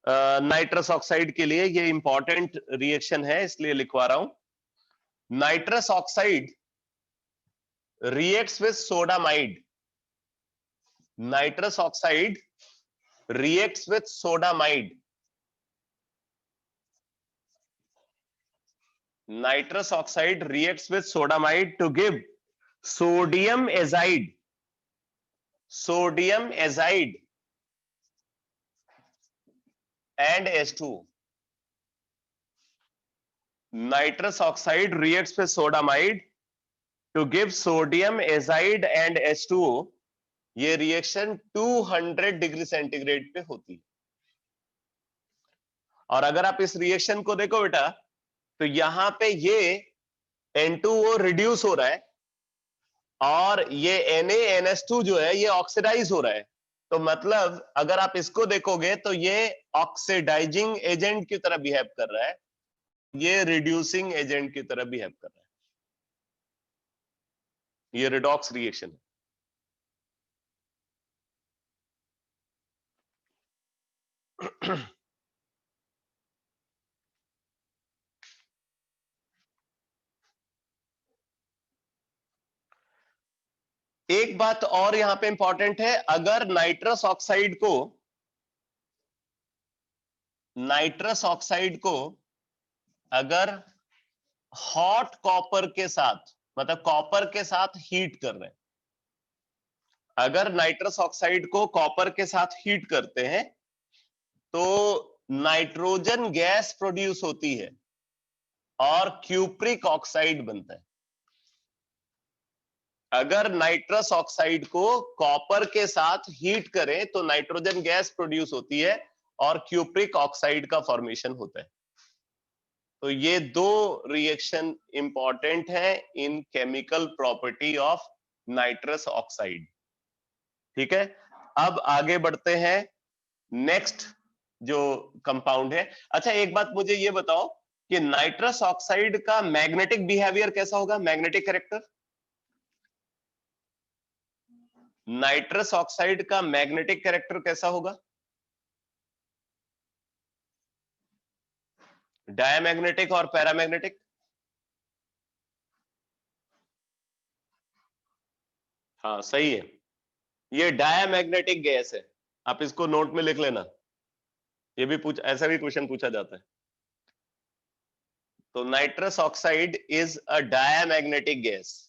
नाइट्रस ऑक्साइड के लिए, ये इंपॉर्टेंट रिएक्शन है इसलिए लिखवा रहा हूं। Nitrous oxide reacts with sodamide, nitrous oxide reacts with sodamide, nitrous oxide reacts with sodamide to give sodium azide, sodium azide and H2. Nitrous oxide reacts with sodamide to give sodium azide and H2O. ये reaction 200 degree centigrade पे होती है। और अगर आप इस reaction को देखो बेटा, तो यहां पे ये N2O रिड्यूस हो रहा है और ये NaNH2 जो है ये ऑक्सीडाइज हो रहा है। तो मतलब अगर आप इसको देखोगे तो ये ऑक्सीडाइजिंग एजेंट की तरह बिहेव कर रहा है, ये रिड्यूसिंग एजेंट की तरह बिहेव कर रहा है। ये रिडॉक्स रिएक्शन है। एक बात और यहां पे इंपॉर्टेंट है, अगर नाइट्रस ऑक्साइड को अगर हॉट कॉपर के साथ, मतलब कॉपर के साथ हीट कर रहे हैं, अगर नाइट्रस ऑक्साइड को कॉपर के साथ हीट करते हैं तो नाइट्रोजन गैस प्रोड्यूस होती है और क्यूप्रिक ऑक्साइड बनता है। अगर नाइट्रस ऑक्साइड को कॉपर के साथ हीट करें तो नाइट्रोजन गैस प्रोड्यूस होती है और क्यूप्रिक ऑक्साइड का फॉर्मेशन होता है। तो ये दो रिएक्शन इंपॉर्टेंट है इन chemical property of nitrous oxide. ठीक है, अब आगे बढ़ते हैं नेक्स्ट जो कंपाउंड है। अच्छा, एक बात मुझे ये बताओ कि नाइट्रस ऑक्साइड का मैग्नेटिक बिहेवियर कैसा होगा, मैग्नेटिक कैरेक्टर? नाइट्रस ऑक्साइड का मैग्नेटिक कैरेक्टर कैसा होगा? डायमैग्नेटिक और पैरामैग्नेटिक? हाँ सही है, ये डायमैग्नेटिक गैस है, आप इसको नोट में लिख लेना, ये भी ऐसा भी क्वेश्चन पूछा जाता है। तो nitrous oxide is a diamagnetic gas,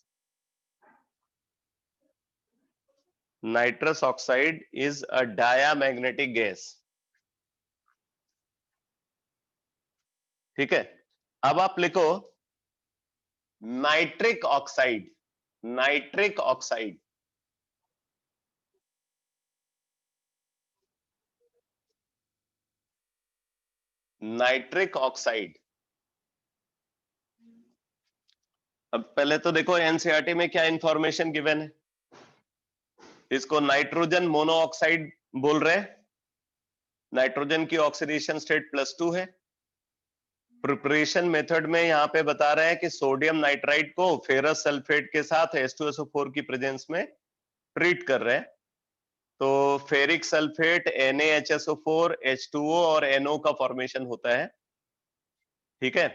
nitrous oxide is a diamagnetic gas. ठीक है, अब आप लिखो nitric oxide, nitric oxide. Nitric oxide. अब पहले तो देखो एनसीईआरटी में क्या इंफॉर्मेशन गिवन है। इसको नाइट्रोजन मोनोऑक्साइड बोल रहे हैं। नाइट्रोजन की ऑक्सीडेशन स्टेट +2 है। प्रिपरेशन मेथड में यहां पे बता रहे हैं कि सोडियम नाइट्राइड को फेरस सल्फेट के साथ H2SO4 की प्रेजेंस में ट्रीट कर रहे हैं। तो फेरिक सल्फेट NaHSO4 H2O और NO का फॉर्मेशन होता है। ठीक है।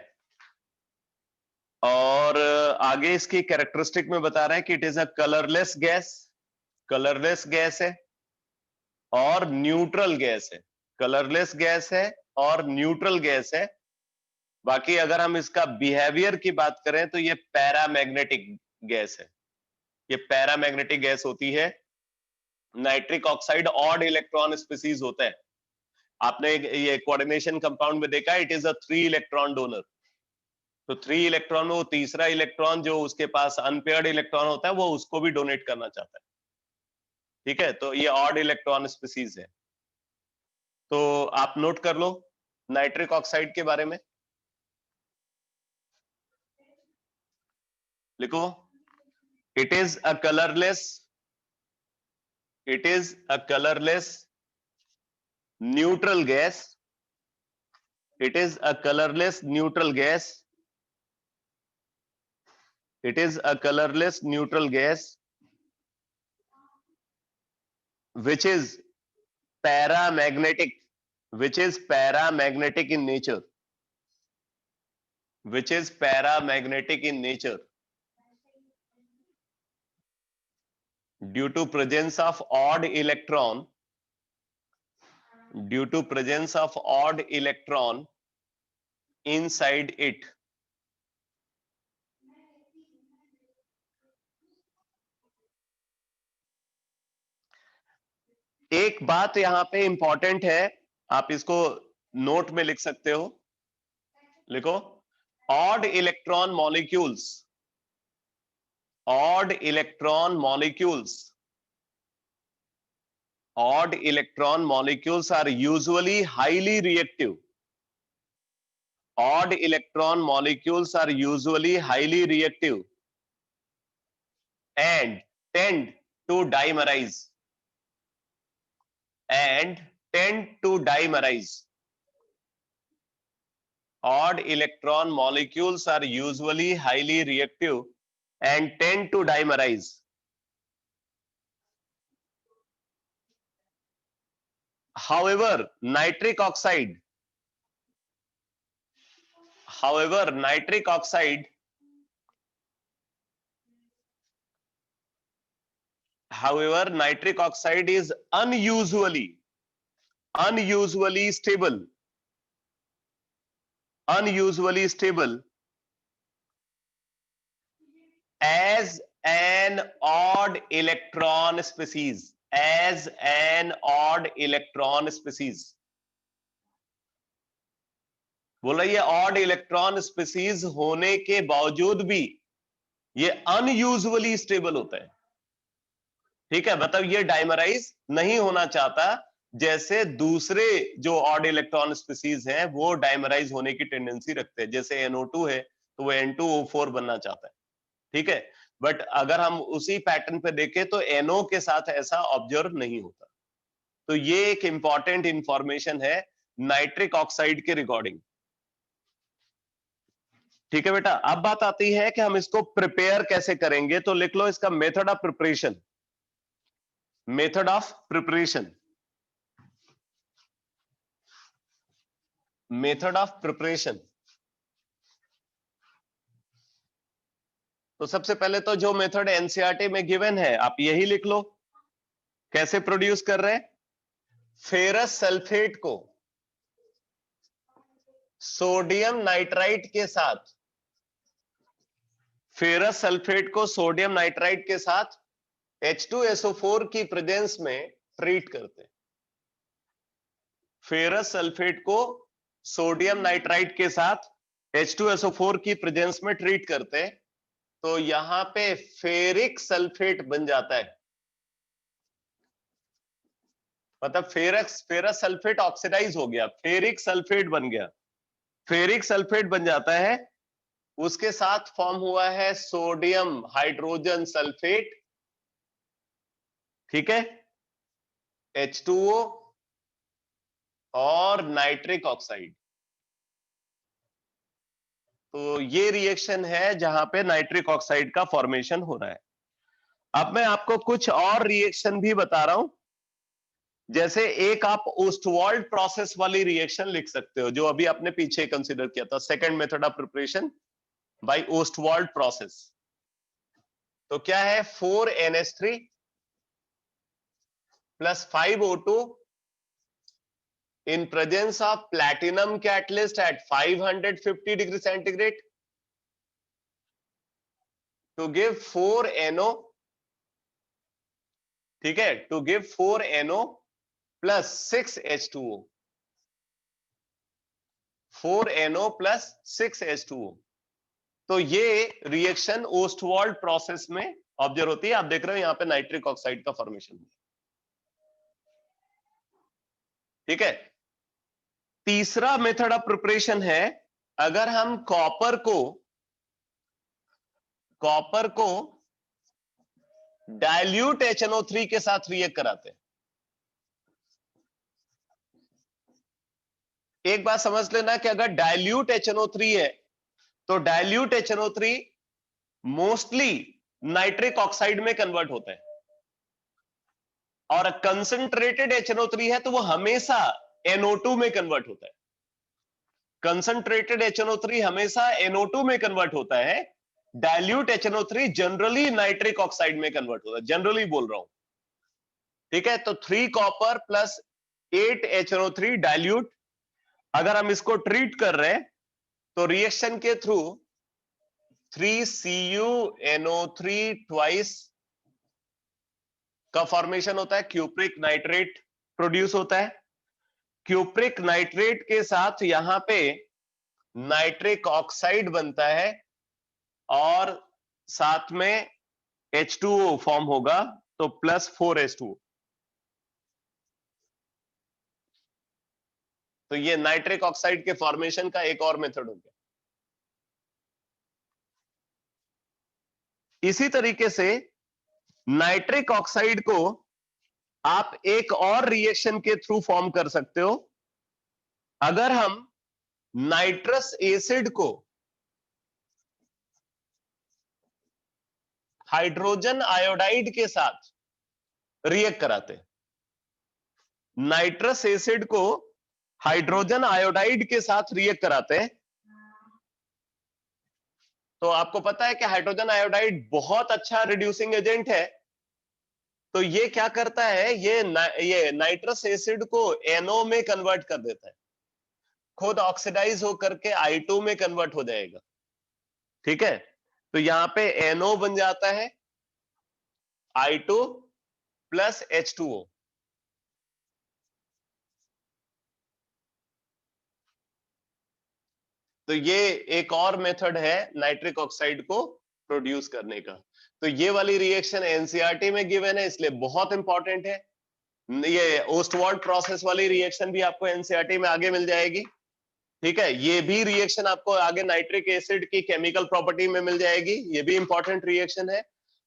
और आगे इसकी कैरेक्टरिस्टिक में बता रहे हैं कि it is a colourless gas. Colourless gas है और न्यूट्रल गैस है। कलरलेस गैस है और न्यूट्रल गैस है। बाकी अगर हम इसका बिहेवियर की बात करें तो ये पैरामैग्नेटिक गैस है। ये पैरामैग्नेटिक गैस होती है। Nitric oxide odd electron species होता है। आपने ये कोऑर्डिनेशन कंपाउंड में देखा, it is a 3 electron donor. तो 3 इलेक्ट्रॉन में वो तीसरा इलेक्ट्रॉन जो उसके पास अनपेयर्ड इलेक्ट्रॉन होता है वो उसको भी डोनेट करना चाहता है। ठीक है, तो ये ऑड इलेक्ट्रॉन स्पीसीज है। तो आप नोट कर लो नाइट्रिक ऑक्साइड के बारे में। लिखो, it is a colourless, it is a colourless neutral gas, it is a colourless neutral gas, it is a colorless neutral gas which is paramagnetic, which is paramagnetic in nature, which is paramagnetic in nature due to presence of odd electron, due to presence of odd electron inside it. एक बात यहां पे important है, आप इसको note में लिख सकते हो। लिखो, odd electron molecules, odd electron molecules, odd electron molecules are usually highly reactive. Odd electron molecules are usually highly reactive and tend to dimerize, and tend to dimerize. Odd electron molecules are usually highly reactive and tend to dimerize. However, nitric oxide, however, nitric oxide, however, nitric oxide is unusually stable, unusually stable as an odd electron species, as an odd electron species. बोला ये odd electron species होने के बावजूद भी ये unusually stable होता है। ठीक है, मतलब ये डाइमराइज नहीं होना चाहता, जैसे दूसरे जो ऑड इलेक्ट्रॉन स्पीसीज हैं वो डाइमराइज होने की टेंडेंसी रखते हैं। जैसे NO2 है तो वो N2O4 बनना चाहता है। ठीक है, बट अगर हम उसी पैटर्न पे देखें तो NO के साथ ऐसा ऑब्जर्व नहीं होता। तो ये एक इंपॉर्टेंट इंफॉर्मेशन है नाइट्रिक ऑक्साइड के रिगार्डिंग। ठीक है बेटा, अब बात आती है कि हम इसको प्रिपेयर कैसे करेंगे। तो लिख लो इसका method of preparation, method of preparation, method of preparation. तो सबसे पहले तो जो मेथड एनसीईआरटी में गिवन है आप यही लिख लो। कैसे प्रोड्यूस कर रहे हैं? फेरस सल्फेट को सोडियम नाइट्राइट के साथ, फेरस सल्फेट को सोडियम नाइट्राइट के साथ H2SO4 की प्रेजेंस में ट्रीट करते हैं। फेरस सल्फेट को सोडियम नाइट्राइट के साथ H2SO4 की प्रेजेंस में ट्रीट करते हैं, तो यहां पे फेरिक सल्फेट बन जाता है। मतलब फेरस सल्फेट ऑक्सीडाइज हो गया, फेरिक सल्फेट बन गया, फेरिक सल्फेट बन जाता है, उसके साथ फॉर्म हुआ है सोडियम हाइड्रोजन सल्फेट, ठीक है, H2O और नाइट्रिक ऑक्साइड। तो ये रिएक्शन है जहां पे नाइट्रिक ऑक्साइड का फॉर्मेशन हो रहा है। अब मैं आपको कुछ और रिएक्शन भी बता रहा हूं, जैसे एक आप ओस्टवाल्ड प्रोसेस वाली रिएक्शन लिख सकते हो, जो अभी आपने पीछे कंसीडर किया था, second method of preparation bye Ostwald process. तो क्या है, 4NH3 plus 5O2 in presence of platinum catalyst at 550 degree centigrade to give 4NO, ठीक है, to give 4NO plus 6H2O, 4NO plus 6H2O। तो ये रिएक्शन ओस्टवाल्ड प्रोसेस में observe होती है। आप देख रहे हो यहां पे नाइट्रिक ऑक्साइड का फॉर्मेशन, ठीक है। तीसरा मेथड ऑफ प्रिपरेशन है, अगर हम कॉपर को डाइल्यूट HNO3 के साथ रिएक्ट कराते हैं। एक बात समझ लेना कि अगर डाइल्यूट HNO3 है तो dilute HNO3 mostly nitric oxide में कन्वर्ट होता है, और कंसंट्रेटेड HNO3 है तो वो हमेशा NO2 में कन्वर्ट होता है। कंसंट्रेटेड HNO3 हमेशा NO2 में कन्वर्ट होता है, dilute HNO3 generally nitric oxide में कन्वर्ट होता है, जनरली बोल रहा हूं, ठीक है। तो 3 कॉपर प्लस 8 HNO3 डाइल्यूट, अगर हम इसको ट्रीट कर रहे हैं तो रिएक्शन के थ्रू 3CuNO3 ट्वाइस का फॉर्मेशन होता है, क्यूप्रिक नाइट्रेट प्रोड्यूस होता है। क्यूप्रिक नाइट्रेट के साथ यहां पे नाइट्रिक ऑक्साइड बनता है और साथ में H2O फॉर्म होगा, तो प्लस 4H2O। तो ये नाइट्रिक ऑक्साइड के फॉर्मेशन का एक और मेथड हो गया। इसी तरीके से नाइट्रिक ऑक्साइड को आप एक और रिएक्शन के थ्रू फॉर्म कर सकते हो। अगर हम नाइट्रस एसिड को हाइड्रोजन आयोडाइड के साथ रिएक्ट कराते हैं, नाइट्रस एसिड को हाइड्रोजन आयोडाइड के साथ रिएक्ट कराते हैं, तो आपको पता है कि हाइड्रोजन आयोडाइड बहुत अच्छा रिड्यूसिंग एजेंट है। तो ये क्या करता है, ये नाइट्रस एसिड को NO में कन्वर्ट कर देता है, खुद ऑक्सीडाइज होकर के I2 में कन्वर्ट हो जाएगा, ठीक है। तो यहां पे NO बन जाता है I2 प्लस H2O। तो ये एक और मेथड है नाइट्रिक ऑक्साइड को प्रोड्यूस करने का। तो ये वाली रिएक्शन एनसीईआरटी में गिवन है, इसलिए बहुत इंपॉर्टेंट है। ये ओस्टवाल्ड प्रोसेस वाली रिएक्शन भी आपको एनसीईआरटी में आगे मिल जाएगी, ठीक है। ये भी रिएक्शन आपको आगे नाइट्रिक एसिड की केमिकल प्रॉपर्टी में मिल जाएगी, ये भी इंपॉर्टेंट रिएक्शन है।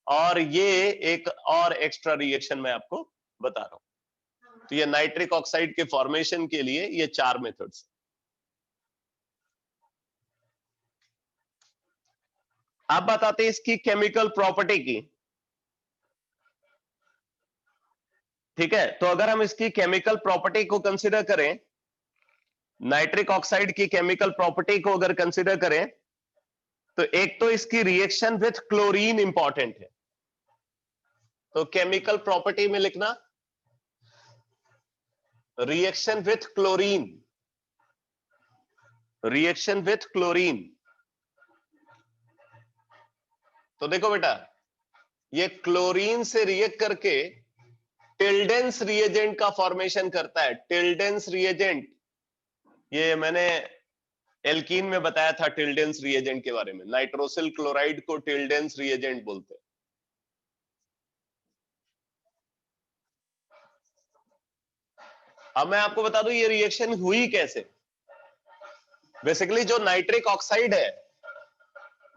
और ये एक और एक्स्ट्रा रिएक्शन मैं आपको बता रहा हूं। तो ये नाइट्रिक ऑक्साइड के फॉर्मेशन के लिए ये 4 मेथड्स। आप बताते हैं इसकी केमिकल प्रॉपर्टी की, ठीक है। तो अगर हम इसकी केमिकल प्रॉपर्टी को कंसीडर करें, नाइट्रिक ऑक्साइड की केमिकल प्रॉपर्टी को अगर कंसीडर करें, तो एक तो इसकी रिएक्शन विथ क्लोरीन इंपॉर्टेंट है। तो केमिकल प्रॉपर्टी में लिखना reaction with chlorine, reaction with chlorine. तो देखो बेटा, ये क्लोरीन से रिएक्ट करके टिल्डेंस रिएजेंट का फॉर्मेशन करता है। टिल्डेंस रिएजेंट, ये मैंने एल्कीन में बताया था टिल्डेंस रिएजेंट के बारे में। नाइट्रोसिल क्लोराइड को टिल्डेंस रिएजेंट बोलते हैं। अब मैं आपको बता दूं ये रिएक्शन हुई कैसे। बेसिकली जो नाइट्रिक ऑक्साइड है,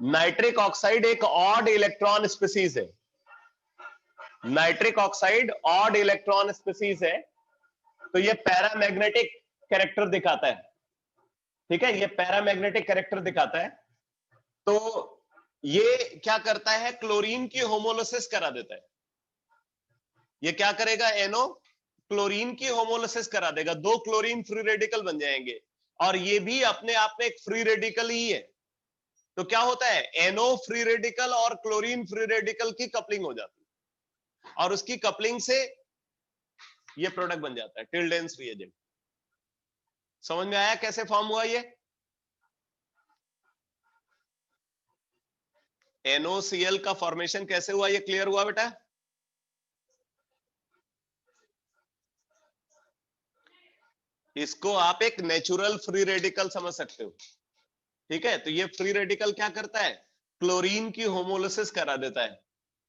नाइट्रिक ऑक्साइड एक ऑड इलेक्ट्रॉन स्पीसीज है। Nitric oxide odd electron species है, तो ये पैरामैग्नेटिक कैरेक्टर दिखाता है। ठीक है, ये पैरामैग्नेटिक कैरेक्टर दिखाता है। तो ये क्या करता है, क्लोरीन की होमोलिसिस करा देता है। ये क्या करेगा, एनो क्लोरीन की होमोलिसिस करा देगा, 2 क्लोरीन फ्री रेडिकल बन जाएंगे, और ये भी अपने आप में एक फ्री रेडिकल ही है। तो क्या होता है, एनो फ्री रेडिकल और क्लोरीन फ्री रेडिकल की कपलिंग हो जाती है, और उसकी कपलिंग से ये प्रोडक्ट बन जाता है टिल्डेंस रिएजेंट। समझ में आया कैसे फॉर्म हुआ ये? NOCl का फॉर्मेशन कैसे हुआ, ये क्लियर हुआ बेटा? इसको आप एक नेचुरल फ्री रेडिकल समझ सकते हो। ठीक है, तो ये फ्री रेडिकल क्या करता है, क्लोरीन की होमोलिसिस करा देता है,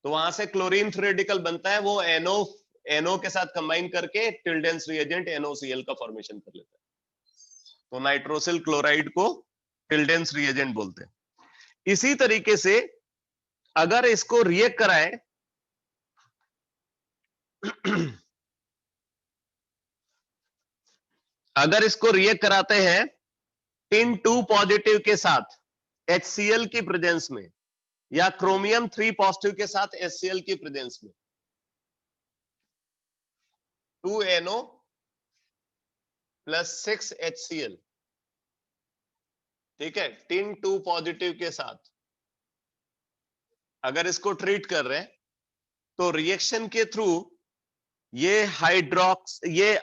तो वहां से क्लोरीन फ्री रेडिकल बनता है, वो NO के साथ कंबाइन करके टिल्डेंस रिएजेंट NOCl का फॉर्मेशन कर लेता है। तो नाइट्रोसिल क्लोराइड को टिल्डेंस रिएजेंट बोलते हैं। इसी तरीके से अगर इसको रिएक्ट कराएं अगर इसको रिएक्ट कराते हैं टिन 2 पॉजिटिव के साथ HCl की प्रेजेंस में, या क्रोमियम 3 पॉजिटिव के साथ HCl की प्रेजेंस में, 2NO प्लस 6 HCl, ठीक है, टिन 2 पॉजिटिव के साथ अगर इसको ट्रीट कर रहे हैं, तो रिएक्शन के थ्रू ये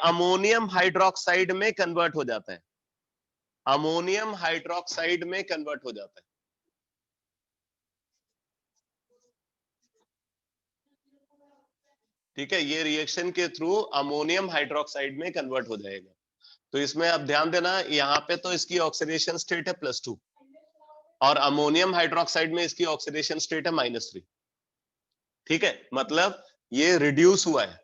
अमोनियम हाइड्रोक्साइड में कन्वर्ट हो जाता है, अमोनियम हाइड्रोक्साइड में कन्वर्ट हो जाता है। ठीक है, ये रिएक्शन के थ्रू अमोनियम हाइड्रोक्साइड में कन्वर्ट हो जाएगा। तो इसमें आप ध्यान देना, यहाँ पे तो इसकी ऑक्सीडेशन स्टेट है +2, और अमोनियम हाइड्रोक्साइड में इसकी ऑक्सीडेशन स्टेट है -3। ठीक है, मतलब ये रिड्यूस हुआ है,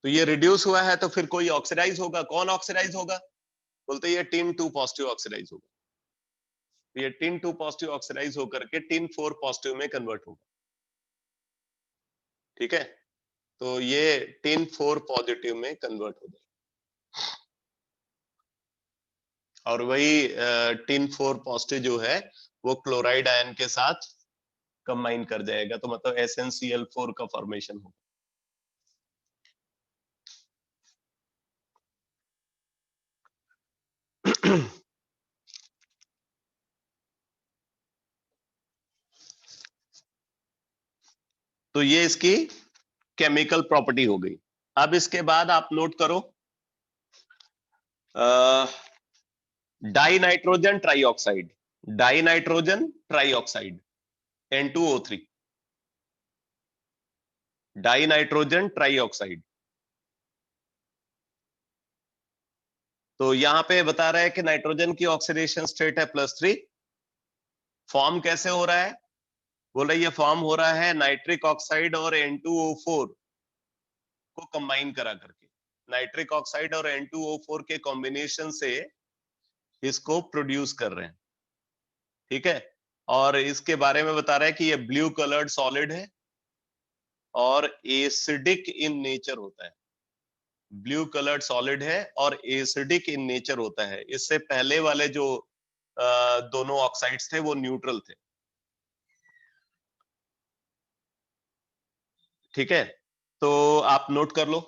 तो ये रिड्यूस हुआ है तो फिर कोई ऑक्सीडाइज होगा, कौन ऑक्सीडाइज होगा, बोलते ये टिन 2 पॉजिटिव ऑक्सीडाइज होगा। ये टिन 2 पॉजिटिव ऑक्सीडाइज होकर के टिन 4 पॉजिटिव में कन्वर्ट होगा। ठीक है, तो ये टिन 4 पॉजिटिव में कन्वर्ट हो जाएगा, और वही टिन 4 पॉजिटिव जो है वो क्लोराइड आयन के साथ कंबाइन कर जाएगा, तो मतलब SnCl4 का फॉर्मेशन होगा। तो ये इसकी केमिकल प्रॉपर्टी हो गई। अब इसके बाद आप नोट करो die nitrogen trioxide, die nitrogen trioxide N2O3, die nitrogen trioxide. तो यहां पे बता रहा है कि नाइट्रोजन की ऑक्सीडेशन स्टेट है +3। फॉर्म कैसे हो रहा है, बोल रहे ये फॉर्म हो रहा है नाइट्रिक ऑक्साइड और N2O4 को कंबाइन करा करके, नाइट्रिक ऑक्साइड और N2O4 के कॉम्बिनेशन से इसको प्रोड्यूस कर रहे हैं। ठीक है, और इसके बारे में बता रहा है कि ये ब्लू कलर्ड सॉलिड है और एसिडिक इन नेचर होता है। ब्लू कलर्ड सॉलिड है और एसिडिक इन नेचर होता है। इससे पहले वाले जो दोनों ऑक्साइड्स थे वो न्यूट्रल थे। ठीक है, तो आप नोट कर लो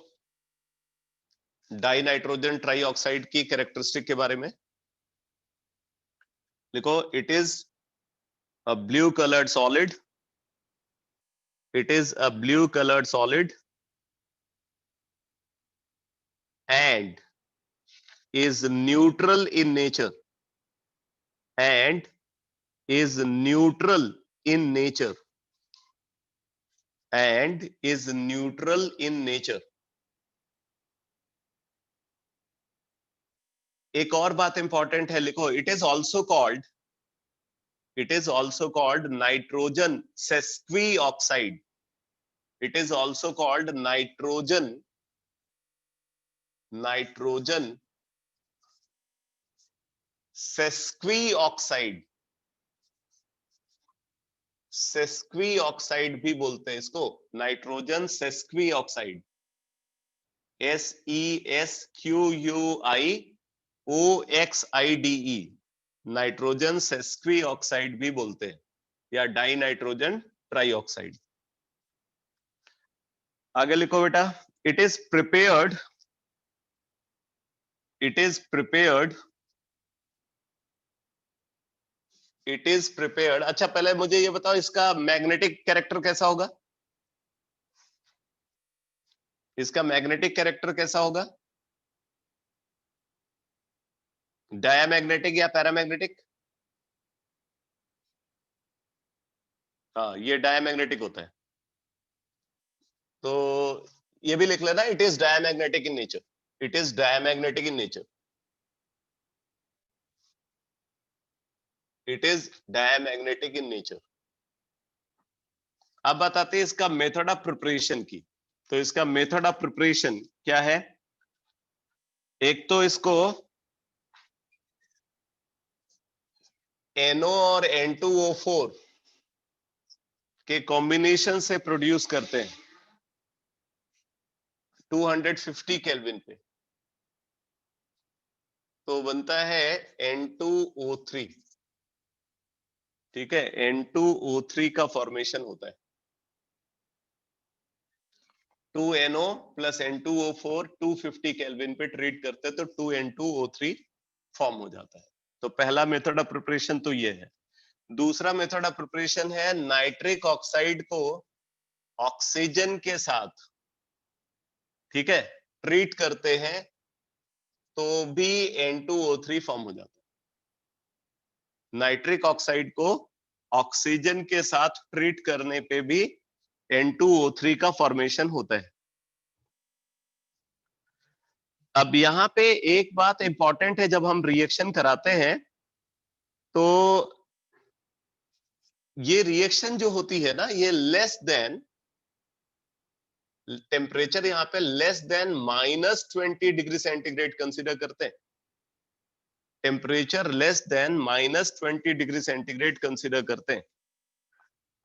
डाई नाइट्रोजन ट्राई ऑक्साइड की कैरेक्टरिस्टिक के बारे में। लिखो, it is a blue coloured solid, it is a blue colored solid and is neutral in nature, and is neutral in nature, and is neutral in nature। एक और बात important है, लिखो, it is also called nitrogen sesquioxide, it is also called nitrogen nitrogen sesquioxide, sesquioxide भी बोलते हैं इसको, nitrogen sesquioxide, SESQUIOXIDE, nitrogen sesquioxide भी बोलते हैं, या डाई नाइट्रोजन ट्राई ऑक्साइड। आगे लिखो बेटा, it is prepared, it is prepared, it is prepared. अच्छा पहले मुझे ये बताओ इसका मैग्नेटिक कैरेक्टर कैसा होगा, इसका मैग्नेटिक कैरेक्टर कैसा होगा, डायामैग्नेटिक या पैरामैग्नेटिक? हाँ ये डायामैग्नेटिक होता है, तो ये भी लिख लेना, it is diamagnetic in nature, it is diamagnetic in nature, it is diamagnetic in nature. अब बताते हैं इसका मेथड ऑफ प्रिपरेशन की। तो इसका मेथड ऑफ प्रिपरेशन क्या है, एक तो इसको NO और N2O4 के कॉम्बिनेशन से प्रोड्यूस करते हैं 250 केल्विन पे, तो बनता है N2O3, ठीक है, N2O3 का फॉर्मेशन होता है, 2NO प्लस N2O4 250 केल्विन पे ट्रीट करते हैं तो 2N2O3 फॉर्म हो जाता है। तो पहला मेथड ऑफ प्रिपरेशन तो ये है। दूसरा मेथड ऑफ प्रिपरेशन है नाइट्रिक ऑक्साइड को ऑक्सीजन के साथ, ठीक है, ट्रीट करते हैं तो भी N2O3 फॉर्म हो जाता है। नाइट्रिक ऑक्साइड को ऑक्सीजन के साथ ट्रीट करने पे भी N2O3 का फॉर्मेशन होता है। अब यहां पे एक बात इंपॉर्टेंट है, जब हम रिएक्शन कराते हैं तो ये रिएक्शन जो होती है ना, ये लेस देन टेम्परेचर, यहां पे less than -20 degree centigrade consider करते हैं, temperature less than -20 degree centigrade consider करते हैं।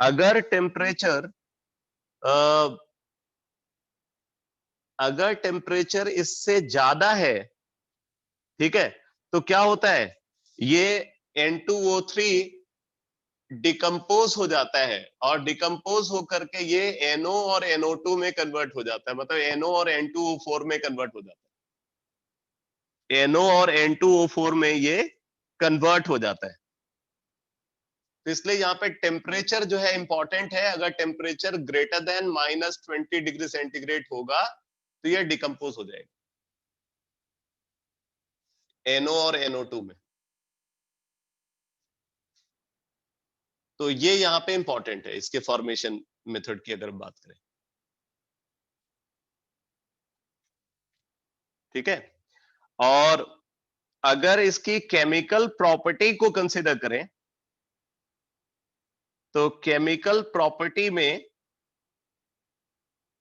अगर टेम्परेचर अगर टेम्परेचर इससे ज्यादा है, ठीक है, तो क्या होता है, ये N2O3 डिकम्पोज हो जाता है और डिकम्पोज होकर के ये NO और NO2 में कन्वर्ट हो जाता है, मतलब NO और N2O4 में कन्वर्ट हो जाता है, NO और N2O4 में ये कन्वर्ट हो जाता है। तो इसलिए यहाँ पे टेम्परेचर जो है इंपॉर्टेंट है, अगर temperature greater than -20 degree centigrade होगा तो ये डिकम्पोज हो जाएगा NO और NO2 में। तो ये यहाँ पे इंपॉर्टेंट है इसके फॉर्मेशन मेथड की अगर बात करें, ठीक है। और अगर इसकी केमिकल प्रॉपर्टी को कंसीडर करें तो केमिकल प्रॉपर्टी में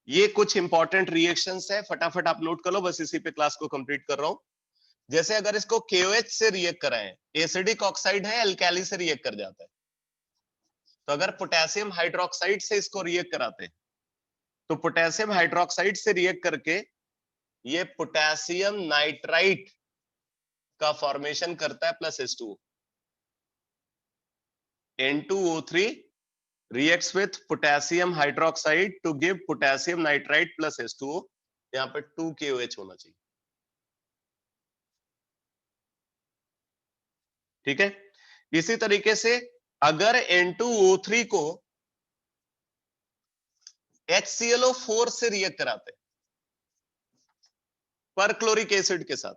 ये कुछ इंपॉर्टेंट रिएक्शंस है, फटाफट आप नोट कर लो, बस इसी पे क्लास को कंप्लीट कर रहा हूं। जैसे अगर इसको KOH से रिएक्ट कराएं, एसिडिक ऑक्साइड है, अल्कैली से रिएक्ट कर जाता है। तो अगर पोटेशियम हाइड्रोक्साइड से इसको रिएक्ट कराते हैं तो पोटेशियम हाइड्रोक्साइड से रिएक्ट करके ये पोटेशियम नाइट्राइट का फॉर्मेशन करता है plus H2O, N2O3 reacts with potassium hydroxide to give potassium nitrite plus H2O, यहाँ पे 2KOH होना चाहिए, ठीक है। इसी तरीके से अगर N2O3 को HClO4 से रिएक्ट कराते पर क्लोरिक एसिड के साथ,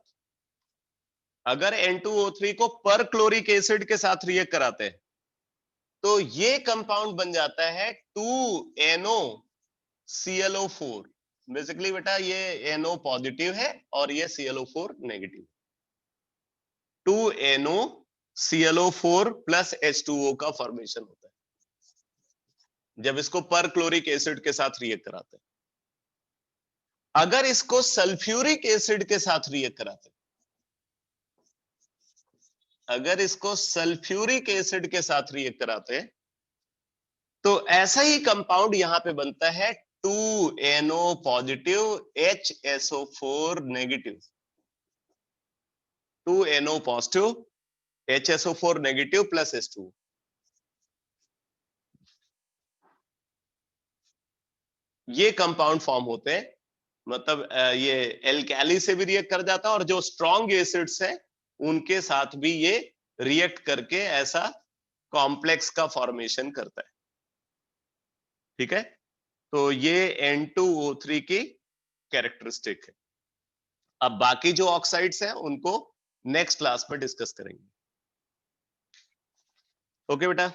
अगर N2O3 को पर क्लोरिक एसिड के साथ रिएक्ट कराते हैं तो ये कंपाउंड बन जाता है 2NOClO4। बेसिकली बेटा ये NO पॉजिटिव है और ये ClO4 negative, 2NOClO4 plus H2O का फॉर्मेशन होता है जब इसको पर क्लोरिक एसिड के साथ रिएक्ट कराते हैं। अगर इसको सल्फ्यूरिक एसिड के साथ रिएक्ट कराते, अगर इसको सल्फ्यूरिक एसिड के साथ रिएक्ट कराते तो ऐसा ही कंपाउंड यहां पे बनता है 2NO positive HSO4 negative, 2NO positive HSO4 negative plus H2। ये कंपाउंड फॉर्म होते हैं, मतलब ये एल्कैली से भी रिएक्ट कर जाता है और जो स्ट्रॉन्ग एसिड्स है उनके साथ भी ये रिएक्ट करके ऐसा कॉम्प्लेक्स का फॉर्मेशन करता है। ठीक है, तो ये N2O3 की कैरेक्टरिस्टिक है। अब बाकी जो ऑक्साइड्स हैं उनको नेक्स्ट क्लास में डिस्कस करेंगे। ओके बेटा।